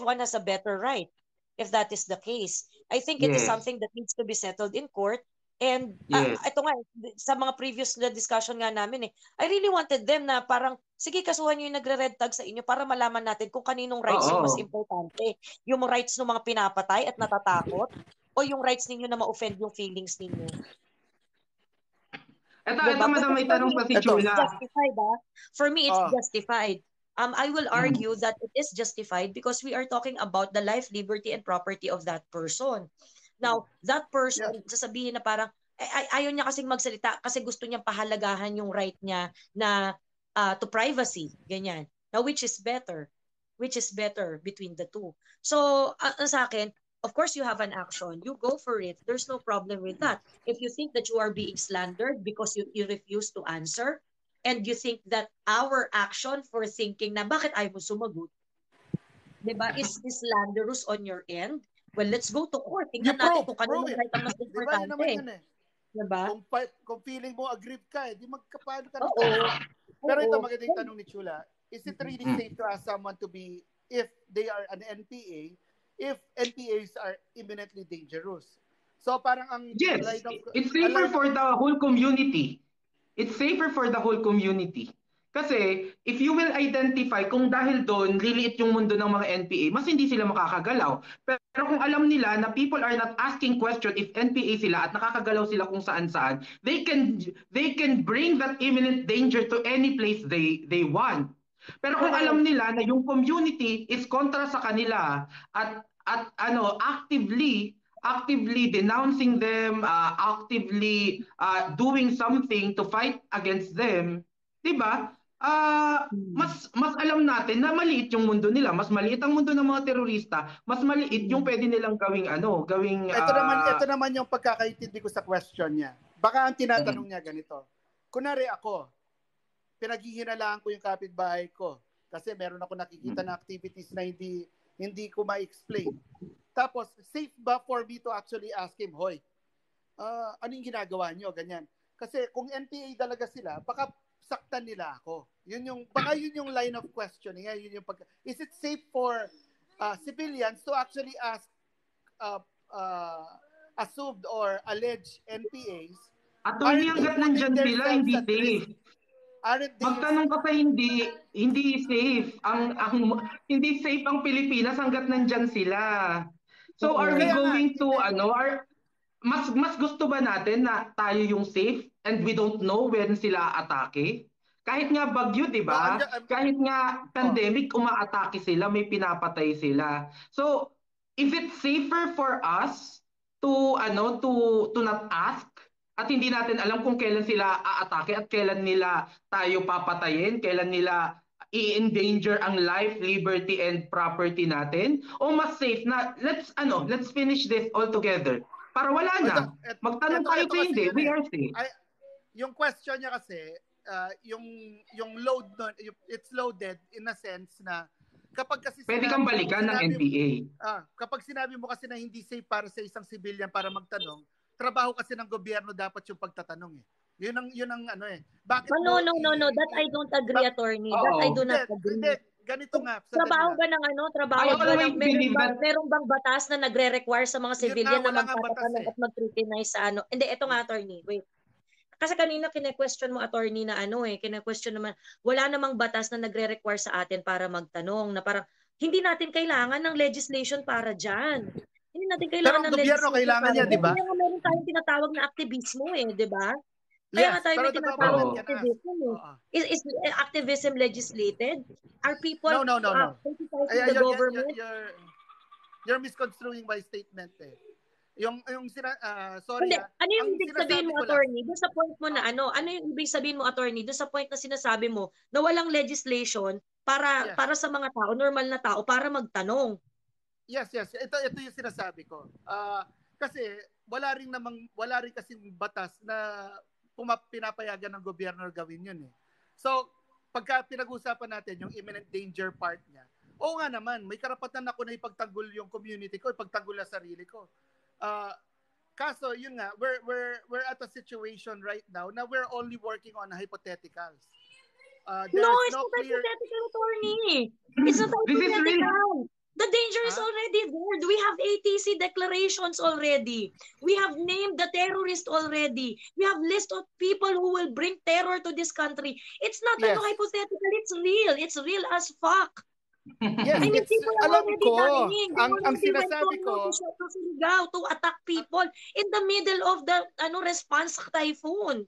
one has a better right if that is the case? I think it is something that needs to be settled in court. And ito nga, sa mga previous na discussion nga namin I really wanted them na parang, sige, kasuhan nyo yung nagre-red tag sa inyo para malaman natin kung kaninong rights yung mas importante. Yung rights ng mga pinapatay at natatakot o yung rights ninyo na ma-offend yung feelings ninyo. Ito, madam, may tanong pa si Chula. Justified, For me, it's justified. I will argue that it is justified because we are talking about the life, liberty, and property of that person. Now, that person, sasabihin na parang, ayaw niya kasing magsalita kasi gusto niyang pahalagahan yung right niya na to privacy, ganyan. Now, which is better? Which is better between the two? So, sa akin, of course, you have an action. You go for it. There's no problem with that. If you think that you are being slandered because you refuse to answer, and you think that our action for thinking na bakit ayaw mo sumagot, diba, is slanderous on your end, well, let's go to court. Tingnan natin kung kanino right ang mas importante. Diba? Kung feeling mo aggrieved ka, di magkapalo ka ng Pero ito magandang tanong ni Chula, is it really safe to ask someone to be, if they are an NPA, if NPAs are imminently dangerous? So parang ang it's safer for the whole community. It's safer for the whole community. Kasi if you will identify kung dahil doon liliit yung mundo ng mga NPA, mas hindi sila makakagalaw. Pero kung alam nila na people are not asking question if NPA sila at nakakagalaw sila kung saan-saan, they can bring that imminent danger to any place they want. Pero kung alam nila na yung community is kontra sa kanila at actively denouncing them, actively doing something to fight against them, 'di ba? Mas alam natin na maliit yung mundo nila, mas maliit ang mundo ng mga terorista, mas maliit yung pwede nilang gawing ito naman yung pagkakaintindi ko sa question niya. Baka ang tinatanong niya ganito. Kunwari ako, pinaghihinalaan ko yung kapitbahay ko kasi meron ako nakikita na activities na hindi ko ma-explain. Tapos, safe ba for me to actually ask him, hoy, ano yung ginagawa nyo? Ganyan. Kasi kung NPA talaga sila, baka saktan nila ako. Baka yun yung line of questioning. Is it safe for civilians to actually ask assumed or alleged NPAs? Attorney, hanggat nandyan sila, hindi safe. Magtanong ka pa, hindi safe. Hindi safe ang Pilipinas hanggat nandyan sila. So are we going to mas gusto ba natin na tayo yung safe and we don't know when sila atake? Kahit nga bagyo, 'di ba? Kahit nga pandemic, umaatake sila, may pinapatay sila. So is it safer for us to not ask? At hindi natin alam kung kailan sila aatake at kailan nila tayo papatayin, kailan nila i-endanger ang life, liberty, and property natin? O mas safe na let's finish this all together. Para wala na. Magtanong tayo kung hindi, we are safe. Yung question niya kasi, yung load, it's loaded in a sense na kapag kasi pwede kang balikan ng NPA. Kapag sinabi mo kasi na hindi safe para sa isang civilian para magtanong, trabaho kasi ng gobyerno dapat yung pagtatanong eh. Yun ang Bakit no, that I don't agree, attorney. That I do not agree. Hindi, ganito nga. Trabaho ba ng meron bang batas na nagre-require sa mga civilian na magtatanong at mag-scrutinize sa Hindi, ito nga, attorney. Wait. Kasi kanina kine-question mo, attorney, na kine-question naman, wala namang batas na nagre-require sa atin para magtanong, na parang hindi natin kailangan ng legislation para dyan. Hindi natin kailangan ng legislation. Pero kailangan niya, di ba? Kaya meron tayong tinatawag na aktivismo di ba? Kaya nga tayo may tinatawag na activism. Is activism legislated? Are people criticizing the government? You're misconstruing my statement sorry. Ano yung ibig sabihin mo, attorney? Doon sa point mo na ano yung ibig sabihin mo, attorney? Doon sa point na sinasabi mo na walang legislation para sa mga tao, normal na tao, para magtanong. Yes. Ito yung sinasabi ko. Kasi wala rin kasing batas na pinapayagan ng gobyerno gawin yun eh. So, pagka pinag-usapan natin yung imminent danger part niya, oo nga naman, may karapatan ako na ipagtanggol yung community ko, ipagtanggol ang sarili ko. Kaso, yun nga, we're at a situation right now na we're only working on hypotheticals. It's not hypothetical, attorney. It's not hypothetical. The danger is already there. We have ATC declarations already. We have named the terrorist already. We have list of people who will bring terror to this country. It's not hypothetical. It's real. It's real as fuck. Yes, people are already dying. Ang sinasabi ko, to attack people in the middle of the response typhoon.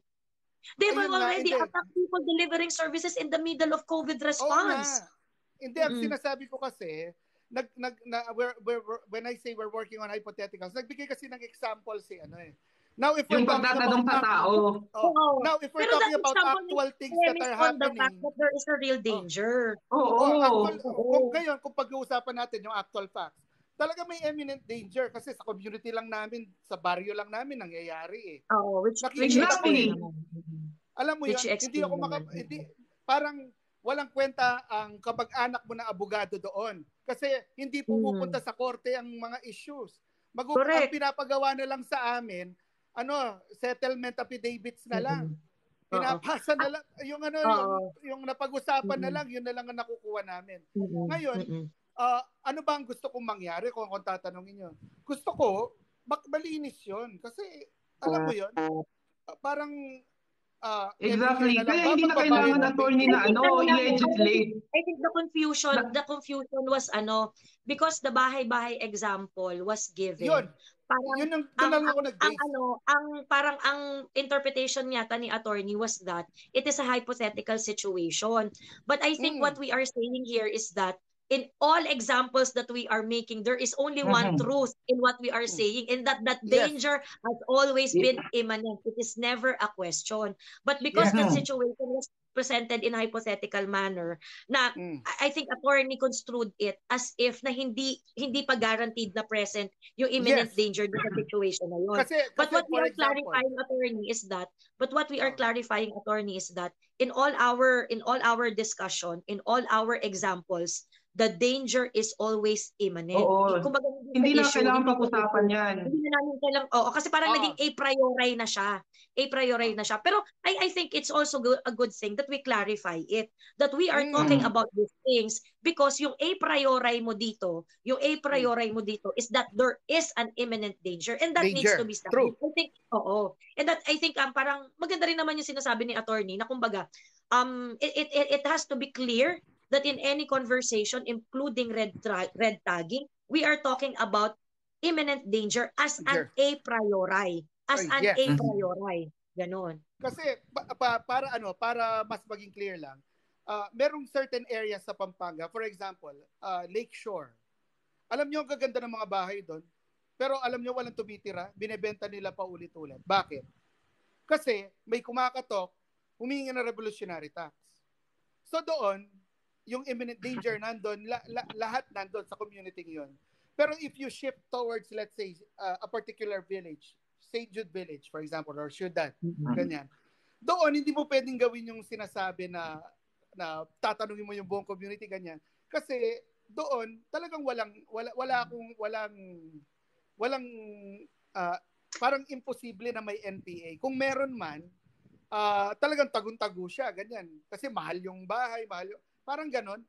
They will already attack people delivering services in the middle of COVID response. Hindi, ang sinasabi ko kasi, when I say we're working on hypotheticals, nagbigay kasi ng example Now, if we're talking about tao. Now, if we're talking about actual things that are happening, the fact that there is a real danger. Kung pag-uusapan natin yung actual facts, talaga may imminent danger kasi sa community lang namin, sa baryo lang namin nangyayari eh. Which explain. Alam mo yun, hindi parang walang kwenta ang kapag-anak mo na abogado doon. Kasi hindi pumupunta sa korte ang mga issues. Ang pinapagawa na lang sa amin, settlement affidavits na lang. Pinapasa na lang, yung napag-usapan na lang, yun na lang ang nakukuha namin. Ngayon, ano ba ang gusto kong mangyari kung tatanungin nyo? Gusto ko, malinis yun. Kasi, alam mo yun, parang every year Exactly. na lang Kaya ba hindi na magbabayad kailangan ng attorney I na think 20? ano lang, i-legislate. I think Na, the confusion was because the bahay-bahay example was Yun. given. Parang Yun ang, doon lang ako ang nag-base. parang ang interpretation yata ni attorney was that it is a hypothetical situation. But I think what we are saying here is that in all examples that we are making, there is only one Mhm. truth in what we are saying, and that Yes. danger has always been imminent. It is never a question. But because Yes. the Mhm. situation was presented in a hypothetical manner, na Mm. I think attorney construed it as if na hindi pa guaranteed na present yung imminent Yes. danger sa situation na yun. Kasi, But what we for are example, clarifying, attorney, is that oh, in all our discussion, in all our examples, the danger is always imminent. Oo. Kumbaga, hindi sa Hindi na issue, kailangan hindi sa pag-usapan issue. yan. Hindi na namin kailang, oo, kasi parang naging a priori na siya. A priori na siya. Pero I think it's also a good thing that we clarify it. That we are talking Mm. about these things because yung a priori mo dito, is that there is an imminent danger and that needs to danger. be True. studied. I think, oo. And that I think parang maganda rin naman yung sinasabi ni attorney na kumbaga, it has to be clear that in any conversation, including red tagging, we are talking about imminent danger as an Danger. a priori. As an Yes. a priori. Ganon. Kasi para mas maging clear lang, merong certain areas sa Pampanga, for example, Lakeshore. Alam niyo ang gaganda ng mga bahay doon, pero alam niyo walang tumitira, binebenta nila pa ulit-ulit. Bakit? Kasi may kumakatok, humingi ng revolutionary tax. So doon, yung imminent danger nandun, lahat nandun sa community yun. Pero if you shift towards, let's say, a particular village, St. Jude Village, for example, or Ciudad, ganyan. Doon, hindi mo pwedeng gawin yung sinasabi na tatanungin mo yung buong community, ganyan. Kasi doon, talagang parang imposible na may NPA. Kung meron man, talagang tagun-tago siya, ganyan. Kasi mahal yung bahay, parang ganon.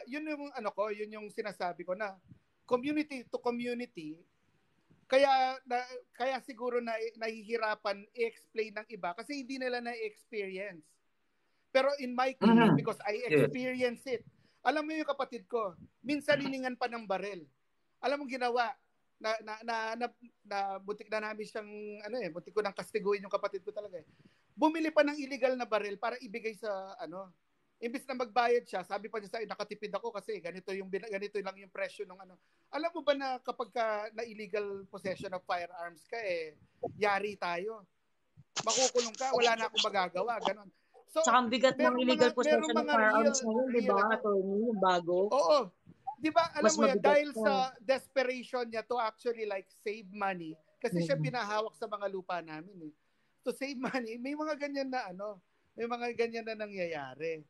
Yun yung sinasabi ko na community to community, kaya siguro nahihirapan i-explain ng iba kasi hindi nila na-experience. Pero in my case, because I experience it, alam mo yung kapatid ko, minsan liningan pa ng barel. Alam mo ginawa, butik na namin siyang, butik ko nang kastiguin yung kapatid ko talaga eh. Bumili pa ng illegal na barel para ibigay sa, imbis na magbayad siya, sabi pa niya sa akin, nakatipid ako kasi ganito lang yung presyo ng ano. Alam mo ba na kapag na illegal possession of firearms ka, yari tayo. Makukulong ka, wala na akong magagawa, ganon. So, Saka ang bigat ng illegal possession ng firearms ngayon, di ba, attorney, yung bago? Oo. Di ba, alam Mas mo yan, mabigat dahil sa desperation niya to actually like save money, kasi siya pinahawak sa mga lupa namin eh. To save money, may mga ganyan na may mga ganyan na nangyayari.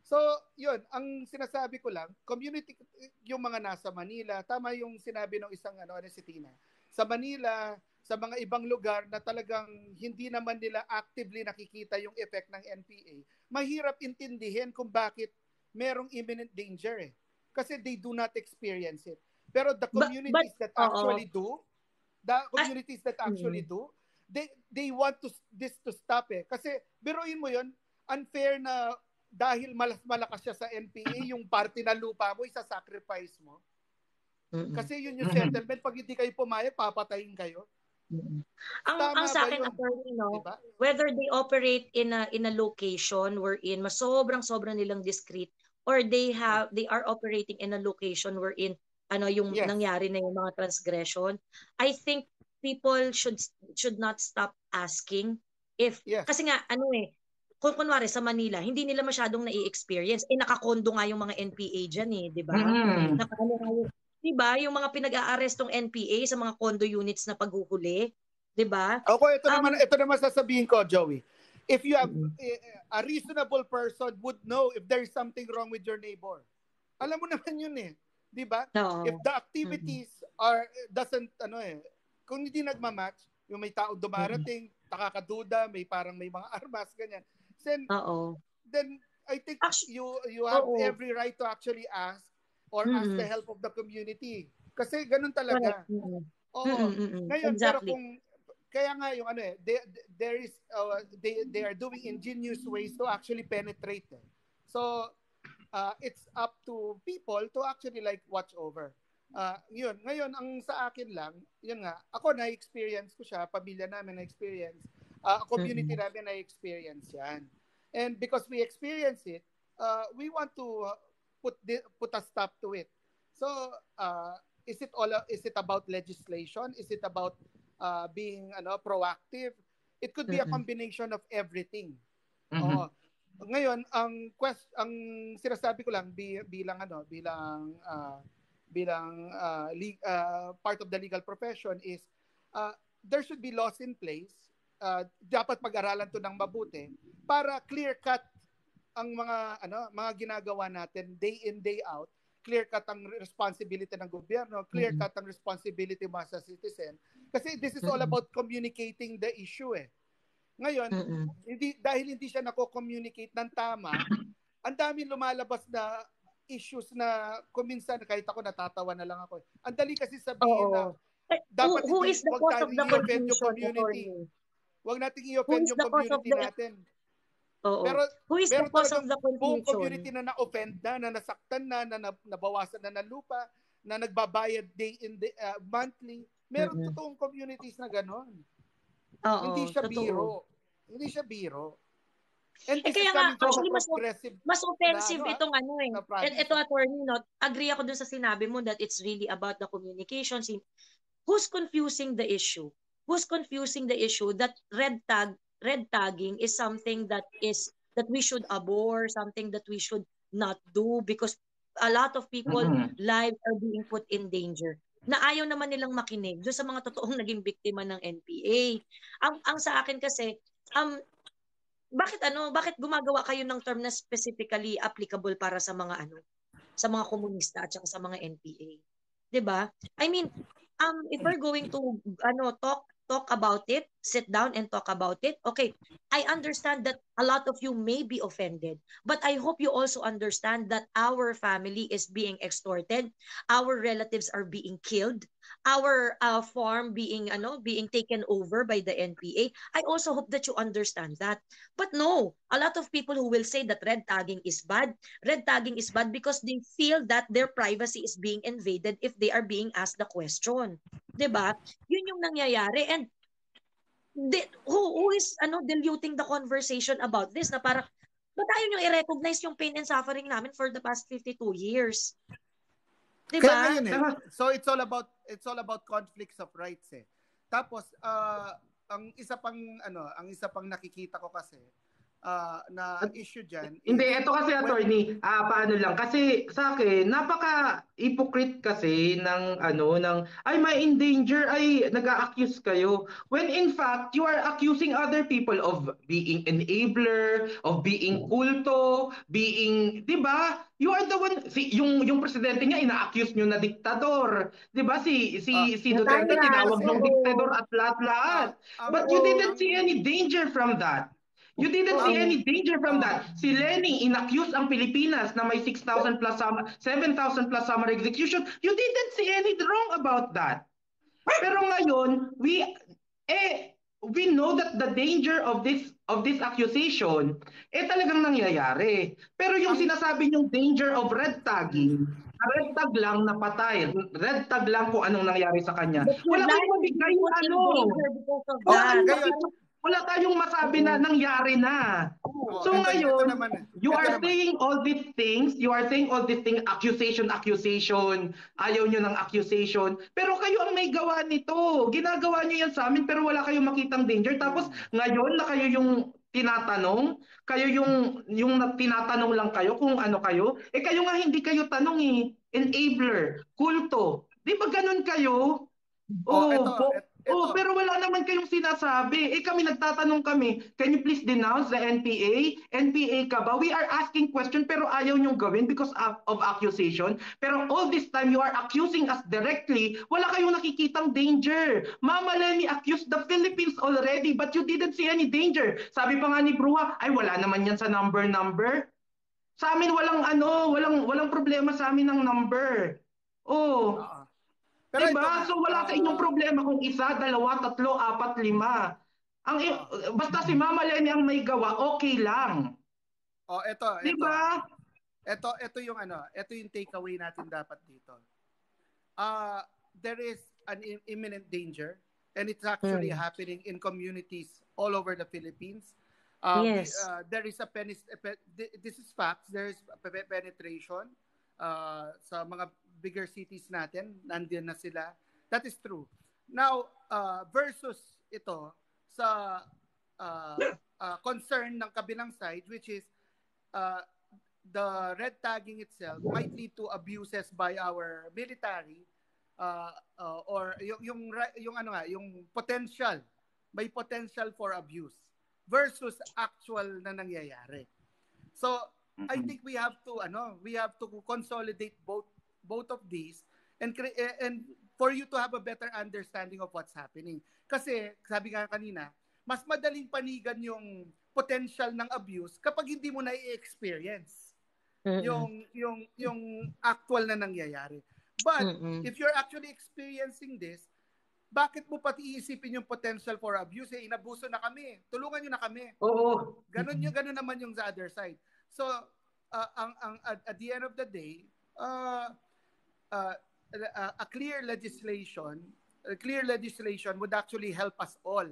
So, yun, ang sinasabi ko lang, community, yung mga nasa Manila, tama yung sinabi ng isang si Tina. Sa Manila, sa mga ibang lugar na talagang hindi naman nila actively nakikita yung effect ng NPA, mahirap intindihin kung bakit merong imminent danger eh. Kasi they do not experience it. Pero the communities that actually do, they want this to stop eh. Kasi biruin mo yun, unfair na dahil malakas siya sa NPA, yung party na lupa mo, isa-sacrifice mo. Kasi yun yung settlement. Pag hindi kayo pumayag, papatayin kayo. Ang sa akin, attorney, diba? Whether they operate in a location wherein sobrang nilang discreet, or they are operating in a location wherein yung nangyari na yung mga transgression, I think people should not stop asking if kasi nga kung kunwari sa Manila, hindi nila masyadong nai-experience. Nakakondo nga yung mga NPA dyan di ba? Di ba? Yung mga pinag-aarestong NPA sa mga condo units na paghuhuli. Di ba? Okay, ito naman sasabihin ko, Joey. If you have a reasonable person would know if there is something wrong with your neighbor. Alam mo naman yun eh. Di ba? No. If the activities kung hindi nagmamatch, yung may tao dumarating, nakakaduda, may mga armas, ganyan. Then I think you have every right to actually ask or ask the help of the community. Kasi ganun talaga. Oo. Ngayon, exactly. Pero kaya nga yung ano there is they are doing ingenious ways to actually penetrate. So it's up to people to actually like watch over. Yun. Ngayon, ang sa akin lang, yun nga, ako na-experience ko siya, pamilya namin na-experience, community namin na-experience yan. And because we experience it, we want to put a stop to it. So, is it about legislation? Is it about being proactive? It could be a combination of everything. Oo. Ngayon, ang sinasabi ko lang bilang part of the legal profession is there should be laws in place. Dapat pag-aralan to ng mabuti para clear-cut ang mga ginagawa natin day in, day out. Clear-cut ang responsibility ng gobyerno, clear-cut ang responsibility mga sa citizen. Kasi this is all about communicating the issue Ngayon, dahil hindi siya nako-communicate ng tama, ang daming lumalabas na issues na kuminsan kahit ako natatawa na lang ako. Ang dali kasi sabihin na dapat who is the cause of the i-offend yung confusion, community. Huwag nating i-offend Who is yung the cause of community the natin. Oo. Pero Who is the cause of talagang the buong confusion? community na na-offend na nasaktan na nabawasan na ng lupa, na nagbabayad day in day, monthly. Meron totoong communities na gano'n. Oo, Hindi siya totoo. biro. Hindi siya biro. And this kaya is nga, coming from actually, a progressive mas offensive itong province. Ito, attorney, agree ako dun sa sinabi mo that it's really about the communication. Who's confusing the issue? Who's confusing the issue that red tagging is something that we should abhor, something that we should not do because a lot of people lives are being put in danger na ayaw naman nilang makinig doon sa mga totoong naging biktima ng NPA. Ang sa akin kasi, bakit gumagawa kayo ng term na specifically applicable para sa mga sa mga komunista at saka sa mga NPA? 'Di ba? I mean, if we're going to talk about it, sit down and talk about it. Okay, I understand that a lot of you may be offended, but I hope you also understand that our family is being extorted, our relatives are being killed, our farm being taken over by the NPA. I also hope that you understand that. But no, a lot of people who will say that red tagging is bad because they feel that their privacy is being invaded if they are being asked the question. 'Di ba? Yun yung nangyayari, and who is diluting the conversation about this na parang ba't ayaw nyo i-recognize yung pain and suffering namin for the past 52 years? 'Di ba? Kaya ngayon so it's all about conflicts of rights Tapos ang isa pang nakikita ko kasi na issue dyan Hindi, ito kasi attorney, paano lang, kasi sa akin, napaka-hypocrite kasi ng ay may endanger, ay nag-a-accuse kayo. When in fact, you are accusing other people of being enabler, of being kulto, being, di ba? You are the one, yung presidente niya, ina-accuse nyo na diktador. Di ba? Si Duterte, tinawag ng diktador at lahat-lahat. But you didn't see any danger from that. You didn't see any danger from that. Si Lenny inaccuse ang Pilipinas na may 6,000 plus 7,000 plus summer execution. You didn't see any wrong about that. Pero ngayon, we know that the danger of this accusation talagang nangyayari. Pero yung sinasabi yung danger of red tagging, red tag lang napatay. Red tag lang kung anong nangyari sa kanya. Wala kayong mabigay wala tayong masabi na nangyari na. So ngayon, you are saying all these things, accusation, ayaw nyo ng accusation, pero kayo ang may gawa nito. Ginagawa nyo yan sa amin, pero wala kayong makitang danger. Tapos ngayon na kayo yung tinatanong, kayo yung tinatanong lang kayo kung ano kayo. Kayo nga hindi kayo tanong enabler, kulto. Di ba ganun kayo? Pero wala naman kayong sinasabi. Kami nagtatanong kami, can you please denounce the NPA? NPA ka ba? We are asking question pero ayaw nyong gawin because of accusation. Pero all this time you are accusing us directly. Wala kayong nakikitang danger. Mama Lenny accused the Philippines already but you didn't see any danger. Sabi pa nga ni Bruha, ay wala naman yan sa number. Sa amin walang problema sa amin ng number. Pero ito Diba? nga, So wala sa inyong problema kung isa, dalawa, tatlo, apat, lima. Basta si Mama Lenny ang may gawa, okay lang. ito. Diba? Ito yung takeaway natin dapat dito. There is an imminent danger, and it's actually happening in communities all over the Philippines. Yes. There is this is facts. There is penetration sa mga bigger cities natin. Nandiyan na sila. That is true. Now, versus ito sa concern ng kabilang side, which is the red tagging itself might lead to abuses by our military, or yung potential, may potential for abuse versus actual na nangyayari. So I think we have to consolidate both of these, and for you to have a better understanding of what's happening. Kasi sabi nga kanina, mas madaling panigan yung potential ng abuse kapag hindi mo na i-experience yung actual na nangyayari. But if you're actually experiencing this, bakit mo pati iisipin yung potential for abuse? Inabuso na kami. Tulungan nyo na kami. Oo. Ganun naman yung sa other side. So, at the end of the day, a clear legislation would actually help us all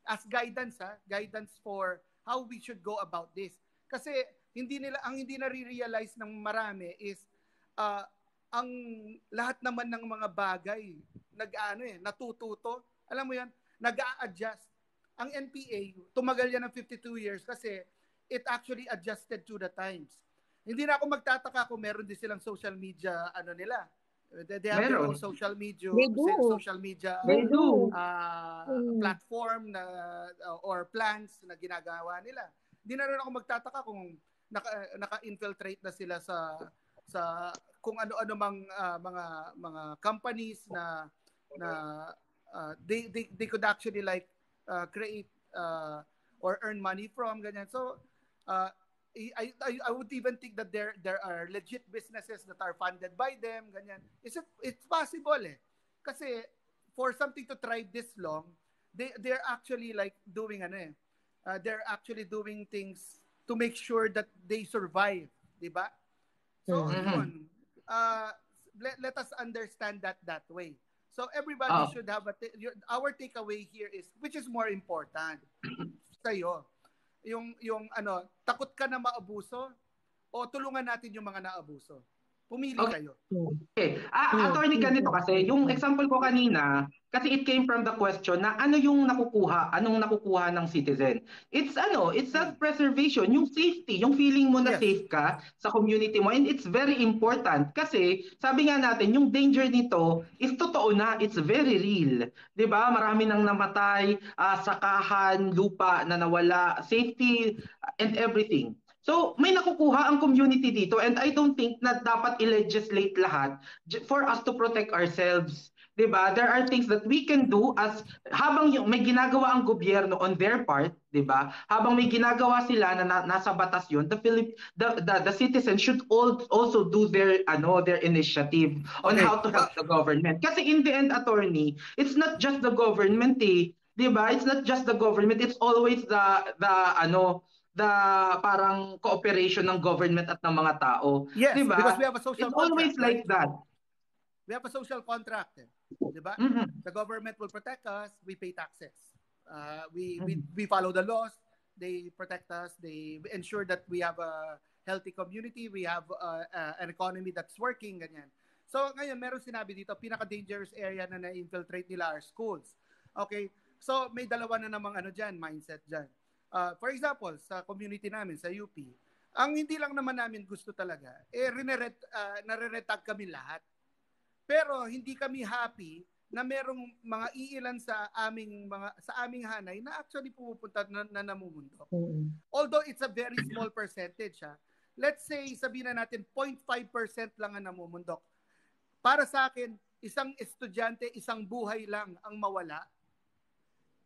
as guidance for how we should go about this. Kasi hindi na-realize ng marami is ang lahat naman ng mga bagay natututo. Alam mo yan, nag-a-adjust. Ang NPA, tumagal yan ng 52 years kasi it actually adjusted to the times. Hindi na ako magtataka kung meron din silang social media nila. They have their own social media platform or plans na ginagawa nila. Hindi na rin ako magtataka kung naka-infiltrate na sila sa kung ano-ano mang mga companies na they could actually create or earn money from ganyan. So I would even think that there are legit businesses that are funded by them ganyan. It's possible kasi for something to thrive this long, they're actually doing they're actually doing things to make sure that they survive, di ba? So yun, let us understand that way. So everybody should have our takeaway here is, which is more important sa'yo, yung takot ka na maabuso o tulungan natin yung mga naabuso. Pumili kayo. Okay. Attorney, ganito kasi, yung example ko kanina, kasi it came from the question na anong nakukuha ng citizen. It's self-preservation, yung safety, yung feeling mo na safe ka sa community mo, and it's very important kasi sabi nga natin, yung danger nito is totoo na, it's very real. 'Di ba? Marami nang namatay, sakahan, lupa na nawala, safety and everything. So, may nakukuha ang community dito, and I don't think na dapat i-legislate lahat for us to protect ourselves. 'Di ba? There are things that we can do as habang may ginagawa ang gobyerno on their part, 'di ba? Habang may ginagawa sila na nasa batas 'yon, the citizens should also do their initiative on how to help the government. Kasi in the end, attorney, it's not just the government 'di ba? It's not just the government, it's always the parang cooperation ng government at ng mga tao. Yes, diba? because we have a social It's contract. always like that. We have a social contract. Diba? The government will protect us, we pay taxes. We follow the laws, they protect us, they ensure that we have a healthy community, we have an economy that's working, ganyan. So ngayon, meron sinabi dito, pinaka-dangerous area na na-infiltrate nila are schools. Okay? So may dalawa na namang mindset dyan. For example, sa community namin, sa UP, ang hindi lang naman namin gusto talaga, nare-retag kami lahat. Pero hindi kami happy na merong mga iilan sa aming hanay na actually pumupunta na namumundok. Although it's a very small percentage, let's say, sabihin na natin, 0.5% lang ang namumundok. Para sa akin, isang estudyante, isang buhay lang ang mawala.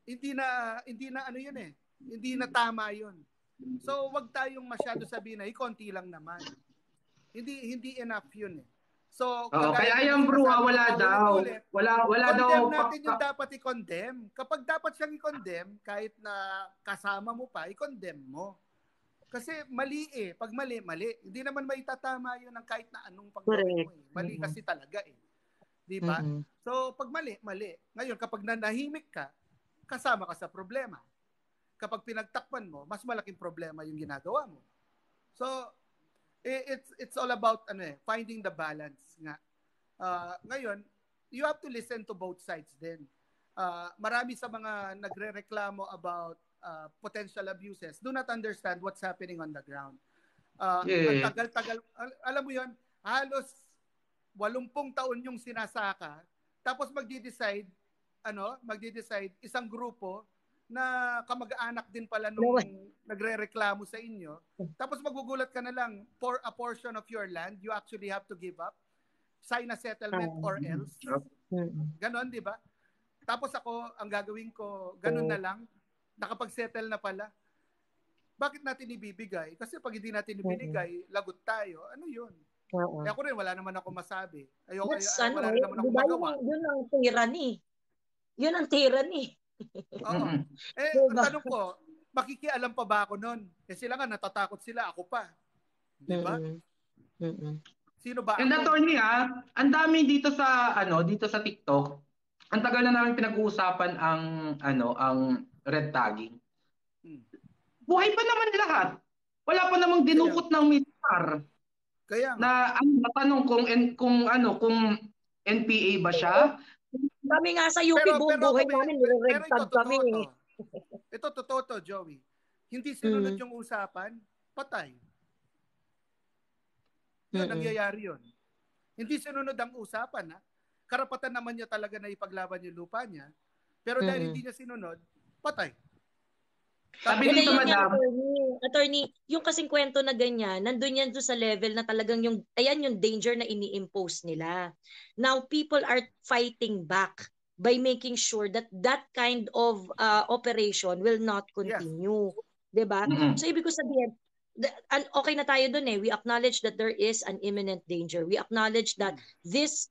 Hindi na yun Hindi na tama yun. So, wag tayong masyado sabihin na, konti lang naman. Hindi enough yun So, Kay kagaya Ayam ng Bro, sinasabi ko wala daw. paulit-ulit, Wala daw. condemn natin yung dapat i-condemn. Kapag dapat siyang i-condemn, kahit na kasama mo pa, i-condemn mo. Kasi mali Pag mali, mali. Hindi naman maitatama yun ng kahit na anong paggawin mo. Mali kasi talaga Di ba? So, pag mali, mali. Ngayon, kapag nanahimik ka, kasama ka sa problema. Kapag pinagtakpan mo, mas malaking problema yung ginagawa mo. So, it's all about finding the balance nga. Ngayon, you have to listen to both sides din. Marami sa mga nagrereklamo about potential abuses do not understand what's happening on the ground. Ang tagal-tagal, alam mo yon, halos 80 taon yung sinasaka, tapos magdi-decide isang grupo na kamag-anak din pala nung nagrereklamo sa inyo, tapos magugulat ka na lang, for a portion of your land, you actually have to give up, sign a settlement or else. Ganon, di ba? Tapos ako, ang gagawin ko, ganon na lang, nakapag-settle na pala. Bakit natin ibibigay? Kasi pag hindi natin ibinigay, lagot tayo. Ano yun? Kaya ako rin, wala naman ako masabi. Wala naman ako magawa. Yun ang tyranny. Yun ang tyranny. Oo. Tanong ko, makikialam pa ba ako nun? Sila nga, natatakot sila, ako pa. Di ba? Sino ba And ako? attorney ang dami dito sa TikTok. Ang tagal na namin pinag-uusapan ang red tagging. Buhay pa naman lahat. Wala pa namang dinukot ng militar. Kaya na natanong kung NPA ba siya? Kami nga sa UP, buong buhay namin, nire-red tag kami. Ito totoo to, Joey. Hindi sinunod yung usapan, patay. Yun, nangyayari yun. Hindi sinunod ang usapan, karapatan naman niya talaga na ipaglaban yung lupa niya, pero dahil hindi niya sinunod, patay. Sabi dito, madam. Attorney, yung kasing kwento na ganyan, nandun yan doon sa level na talagang yung danger na ini-impose nila. Now, people are fighting back by making sure that that kind of operation will not continue. Yes. Diba? So, ibig ko sabihin, okay na tayo dun We acknowledge that there is an imminent danger. We acknowledge that these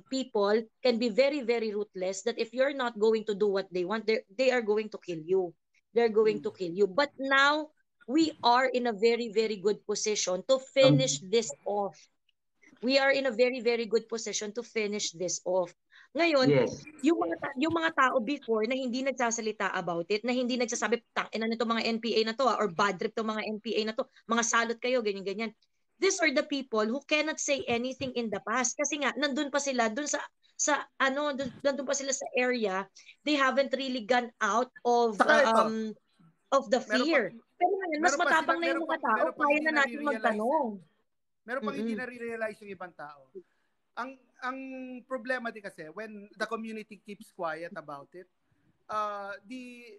people can be very, very ruthless, that if you're not going to do what they want, they are going to kill you. They're going to kill you. But now, we are in a very, very good position to finish this off. We are in a very, very good position to finish this off. Ngayon, yung mga tao before na hindi nagsasalita about it, na hindi nagsasabi, tangina nito mga NPA na to, or bad trip to mga NPA na to, mga salot kayo, ganyan-ganyan. These are the people who cannot say anything in the past. Kasi nga, nandun pa sila, nandun pa sila sa area, they haven't really gone out of the fear. Pero ngayon, mas matapang na yung mga tao, kaya na natin magtanong. Meron pang hindi na-realize yung ibang tao. Ang problema din kasi, when the community keeps quiet about it, the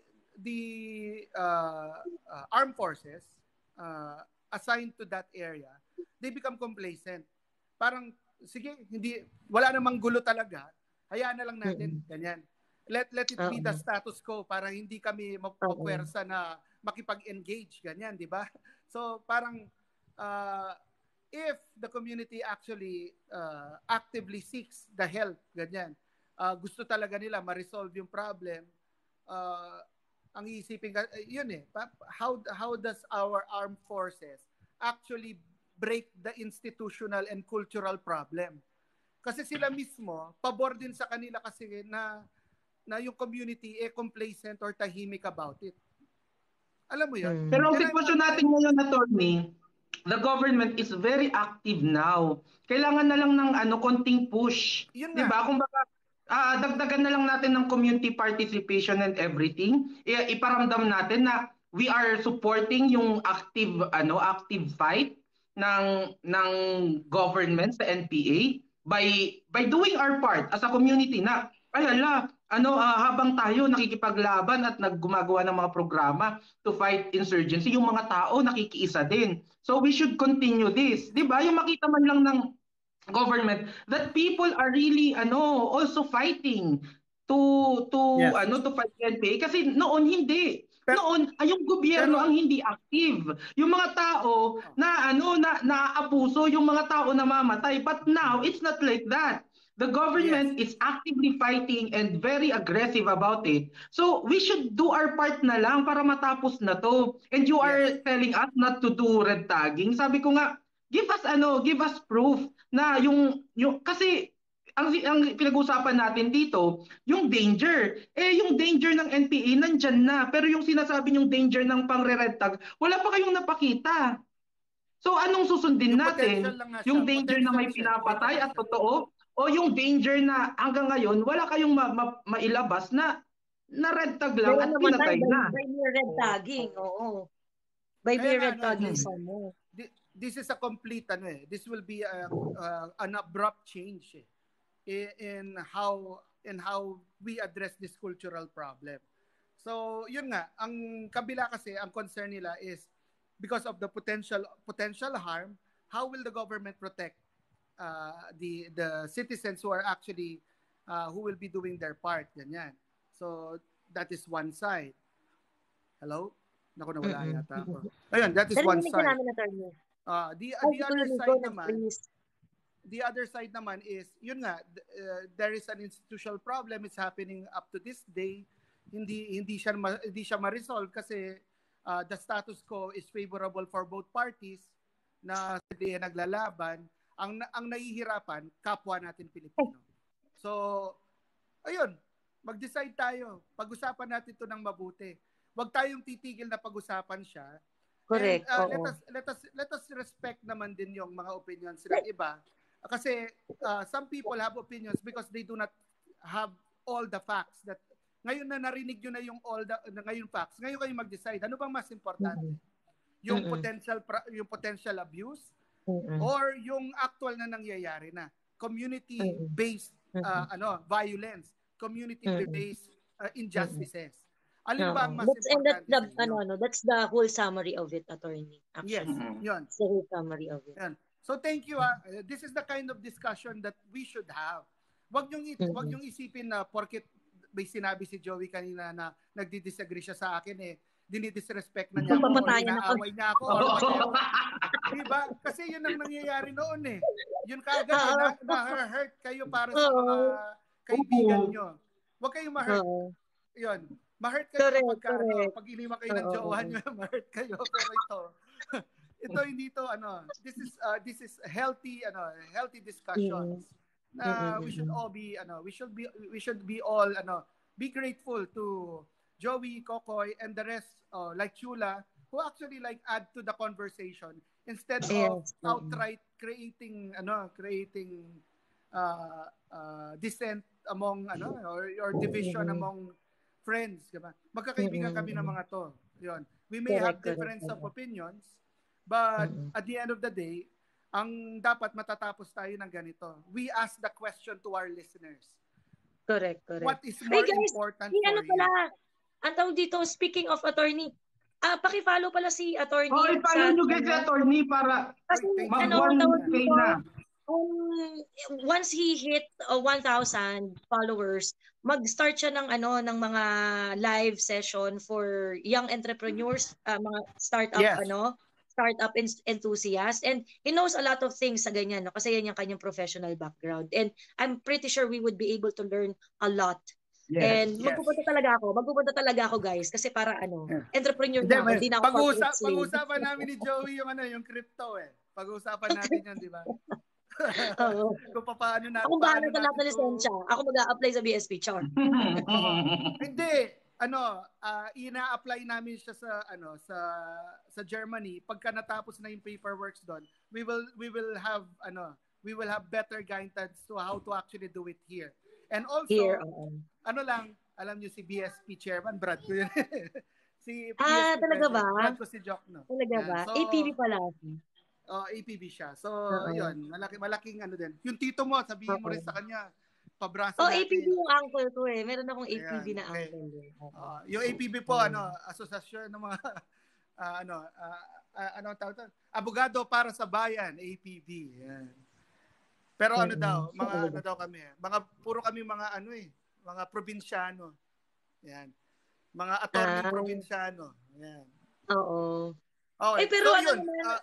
armed forces assigned to that area, they become complacent. Parang, sige, wala namang gulo talaga, hayaan na lang natin, ganyan. Let it be the status quo para hindi kami mapwersa na makipag-engage, ganyan, di ba? So, parang, if the community actually actively seeks the help, ganyan, gusto talaga nila ma-resolve yung problem, ang iisipin, yun how does our armed forces actually break the institutional and cultural problem? Kasi sila mismo, pabor din sa kanila kasi na yung community complacent or tahimik about it. Alam mo yun? Pero ang sitwasyon natin ngayon, attorney, the government is very active now. Kailangan na lang ng konting push. 'Di ba? Kung baka dagdagan na lang natin ng community participation and everything. Iparamdam natin na we are supporting yung active fight ng government sa NPA by doing our part as a community na habang tayo nakikipaglaban at naggumagawa ng mga programa to fight insurgency, yung mga tao nakikiisa din. So we should continue this. 'Di ba? Yung makita man lang ng government that people are really also fighting to fight NPA kasi noon hindi. Noon ay yung gobyerno ang hindi active. Yung mga tao na naaabuso, yung mga tao na mamatay. But now it's not like that. The government is actively fighting and very aggressive about it. So we should do our part na lang para matapos na to. And you are telling us not to do red tagging. Sabi ko nga, give us proof na yung kasi ang pinag-usapan natin dito, yung danger. Yung danger ng NPA nandyan na. Pero yung sinasabi yung danger ng pangre-red tag, wala pa kayong napakita. So anong susundin Yung potential natin? lang nga siya. Yung danger na Potential may siya. May pinapatay at potential. totoo? O yung danger na hanggang ngayon, wala kayong mailabas na red tag lang Meron at namatay pinatay na. by mere red tagging. Oo. By mere red tagging sa mo. This is a complete this will be an abrupt change in how we address this cultural problem. So, yun nga, ang kabila kasi ang concern nila is because of the potential harm, how will the government protect the citizens who are actually who will be doing their part, ganyan. So, that is one side. Hello? Naku, nawala yata ako. Ayun, that is one side. The other side naman is, yun nga, there is an institutional problem. It's happening up to this day. Hindi siya ma-resolve kasi the status quo is favorable for both parties na sila naglalaban. Ang nahihirapan, kapwa natin Pilipino. So, ayun, mag-decide tayo. Pag-usapan natin ito ng mabuti. Huwag tayong titigil na pag-usapan siya. Correct. And let us respect naman din yung mga opinions ng iba. Kasi some people have opinions because they do not have all the facts. That ngayon na narinig nyo na yung ngayon facts, ngayon kayo mag-decide. Ano bang mas importante? Yung potential abuse or yung actual na nangyayari na? Community-based violence, community-based injustices. Alin ba ang mas importante sa inyo? That's the whole summary of it, attorney. Actually. Yes, yun. It's the whole summary of it. Yan. So thank you. This is the kind of discussion that we should have. Wag yung isipin na porket may sinabi si Joey kanina na nagdi-disagree siya sa akin dinidisrespect na niya ako o inaaway niya ako or whatever. Diba? Kasi yun ang nangyayari noon Yun kaagad na-hurt kayo para sa mga kaibigan nyo. Wag kayong ma-hurt. Yun. Ma-hurt kayo pag iniwan kayo ng jowa nyo, ma-hurt kayo. Pero ito hindi to this is healthy discussions. We should all be we should be all be grateful to Joey, Kokoy, and the rest like Chula who actually add to the conversation instead of outright creating dissent among or division among friends, diba? Magkakaibigan kami ng mga to. Yun. We may have difference of opinions, but at the end of the day, ang dapat matatapos tayo ng ganito. We ask the question to our listeners. Correct. What is more important for you? Ang tawag dito, speaking of attorney, paki-follow pala si attorney. Follow nyo guys si attorney para mag-1K na. Once he hit 1,000 followers, mag-start siya ng mga live session for young entrepreneurs, mga startup enthusiasts, and he knows a lot of things sa ganyan, kasi yan yung kanyang professional background, and I'm pretty sure we would be able to learn a lot. And magpupunta talaga ako guys, kasi para entrepreneur na ako, hindi na ako pag-uusapan namin ni Joey yung crypto pag-uusapan natin yan, di ba? Kung paano natin. Ako bahala sa lahat ng lisensya. Ako mag-a-apply sa BSP, char. Hindi, ina-apply namin siya sa Germany. Pagka natapos na yung paperwork doon, we will have better guidance to how to actually do it here. And also, alam niyo si BSP chairman, Brad ko yun. Si BSP talaga ba? Brad ko si Jock, no? Talaga ba? So, APB pala. APB siya. So, yun, malaking din. Yung tito mo, sabihin mo rin sa kanya, pabraso natin. APB yung uncle ko Meron akong APB na uncle. Yung APB po, asosasyon ng mga, tawag ito? Abogado para sa bayan, APB. Yan. Pero kami. Puro kami mga mga probinsyano. Yan. Mga attorney probinsyano. Yan. Oo. Okay. Pero so ano yun, naman,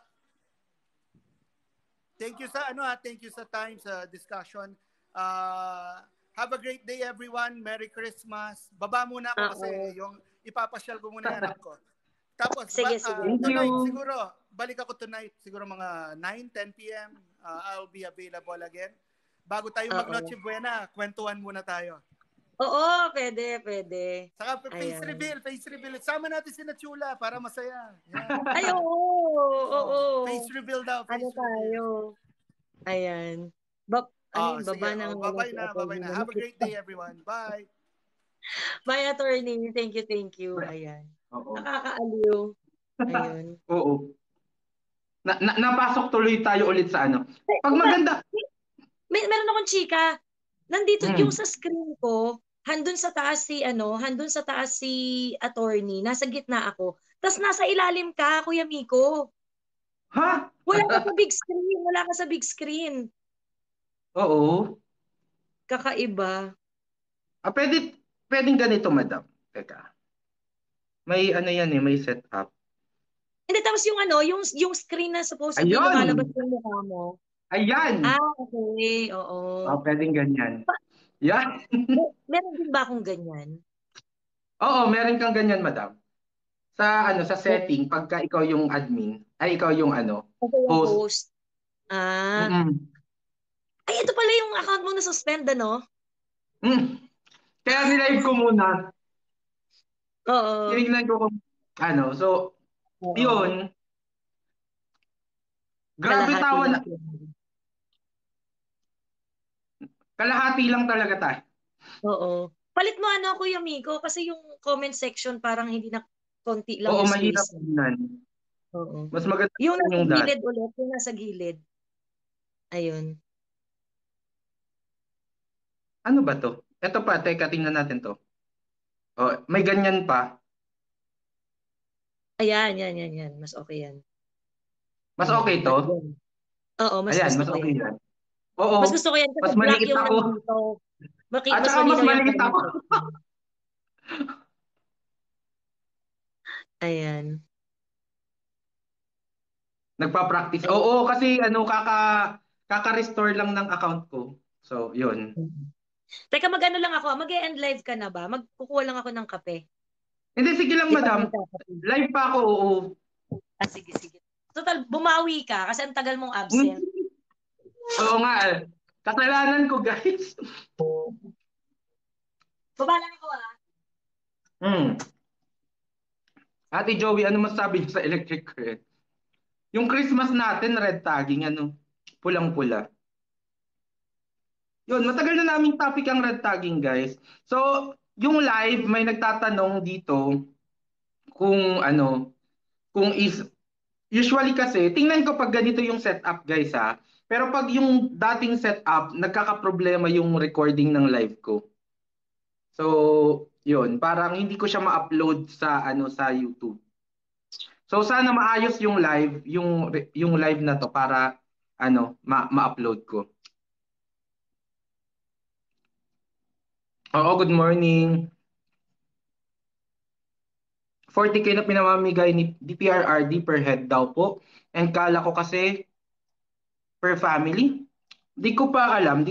thank you sa time, sa discussion. Have a great day everyone. Merry Christmas. Baba muna ako kasi yung ipapasyal ko muna yung anak ko. Tapos sige. tonight siguro, balik ako tonight siguro mga 9-10 p.m. I'll be available again. Bago tayo mag-Noche Buena, kwentuhan muna tayo. Oo, pwede. Saka face reveal. Sama natin si Nachula para masaya. Yan. Ay, oo. Face reveal daw. Ano tayo? Ayan. Baba sige. ng Bye na. Have a great day everyone. Bye. Bye, attorney. Thank you. Ayan. Nakakaaliw. Ayun. Oo. Napasok tuloy tayo ulit sa ano. Pag maganda. Meron akong chika. Nandito yung sa screen ko, handun sa taas si attorney, nasa gitna ako. Tapos nasa ilalim ka, Kuya Miko. Ha? Wala ka sa big screen. Oo. Kakaiba. Pwedeng ganito, madam. Teka. May ano yan may setup. Hindi, tapos yung screen na supposedly Ayun! lumalabas yung mukha mo. Ayan! Okay, oo. Pwedeng ganyan. Yan. Meron din ba akong ganyan? Oo, meron kang ganyan, madam. Sa setting, pagka ikaw yung admin, ay ikaw yung host. Ay, ito pala yung account mo na suspend, ano? Kaya nilive ko muna. Oo. Tinignan ko kung so, yun. Grabe tawa na. Kalahati lang talaga tayo. Oo. Palit mo Kuya Miko, kasi yung comment section parang hindi na konti lang yung space. Oo, mahirap tingnan. Oo. Mas maganda yung nasa gilid ulit, yung nasa gilid. Ayun. Ano ba to? Ito pa, teka, tingnan natin to. May ganyan pa. Ayan, yan. Mas okay yan. Mas okay to? Oo, mas Ayan, gusto mas ko okay yan. Oo. Mas gusto ko yan kasi mas black maliit yung ako. nandito. At saka mas maliit ako. Ayan. Nagpa-practice. Oo, kasi kaka-restore lang ng account ko. So, yun. Teka, lang ako. Mag-e-end live ka na ba? Magkukuha lang ako ng kape. Hindi, sige lang, madam. Live pa ako, oo. Sige. Total, bumawi ka kasi ang tagal mong absent. Oo nga. Kasalanan ko, guys. Baba lang ako, Ate Joey, ano masasabi niyo sa electric current? Yung Christmas natin, red tagging, pulang-pula. Yun, matagal na naming topic ang red tagging, guys. So, yung live, may nagtatanong dito kung usually kasi, tingnan ko pag ganito yung setup, guys, ha. Pero pag yung dating setup, nagkakaproblema yung recording ng live ko. So, yun, parang hindi ko siya ma-upload sa sa YouTube. So sana maayos yung live, yung live na to para ma-upload ko. Oo, good morning. 40K na pinamamigay ni DPRRD per head daw po. And kala ko kasi per family. Di ko pa alam.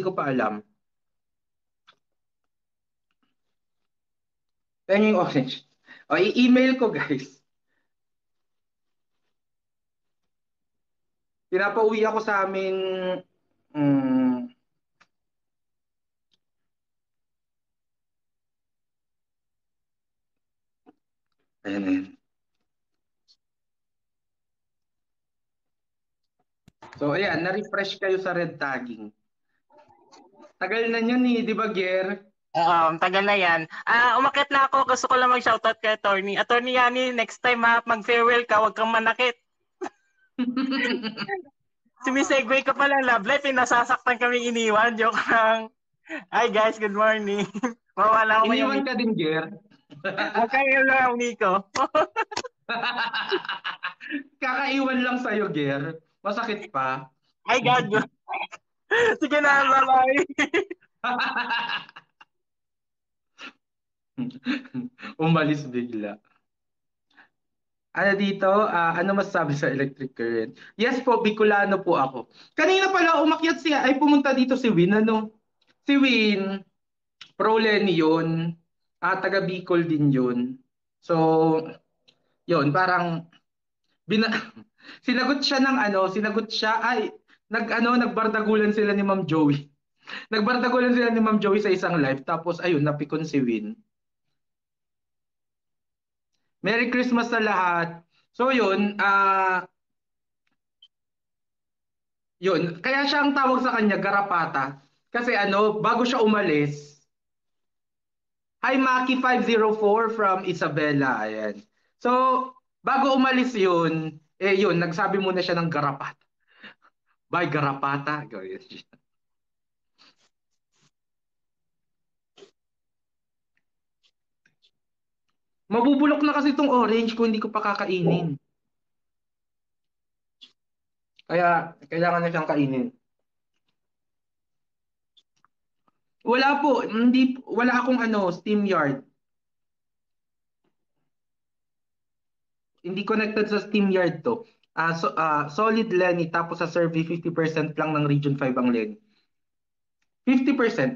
Yan yung orange. I-email ko, guys. Pinapauwi ako sa amin ayan. So ayan, na-refresh kayo sa red tagging. Tagal na yun di ba, Ger? Tagal na yan. Umakit na ako. Gusto ko lang mag-shoutout kay attorney. Attorney Yani, next time mag-farewell ka, huwag kang manakit. Sumisegue ka pala, love life, nasasaktan kami iniwan. Joke lang. Hi guys, good morning. Mawala ako Iniwan ka din, Ger? Huwag kayo lang, Nico. Kakaiwan lang sa'yo, Ger. Masakit pa. Ay, God. Sige na, bye-bye. Umalis bigla. Ano dito? Ano masasabi sa electric current? Yes po, Bicolano po ako. Kanina pala umakyat siya, ay pumunta dito si Win, ano? Si Win, pro Lenny yun. Taga Bicol din yun. So, yun, parang bina sinagot siya ng ano, sinagot siya, ay, nagbardagulan sila ni Ma'am Joey. Nagbardagulan sila ni Ma'am Joey sa isang live, tapos ayun, napikon si Win. Merry Christmas sa lahat. So yun, yun, kaya siya ang tawag sa kanya, Garapata. Kasi ano, bago siya umalis, hi Maki 504 from Isabela, ayan. So, bago umalis yun, yun, nagsabi muna siya ng Garapata. Bye, Garapata. Ganyan siya. Mabubulok na kasi itong orange kung hindi ko pa kakainin. Kaya, kailangan na siyang kainin. Wala po, hindi, wala akong ano, Steam Yard. Hindi connected sa Steam Yard to. Solid Lenny, tapos sa survey, 50% lang ng Region 5 ang Lenny. 50%.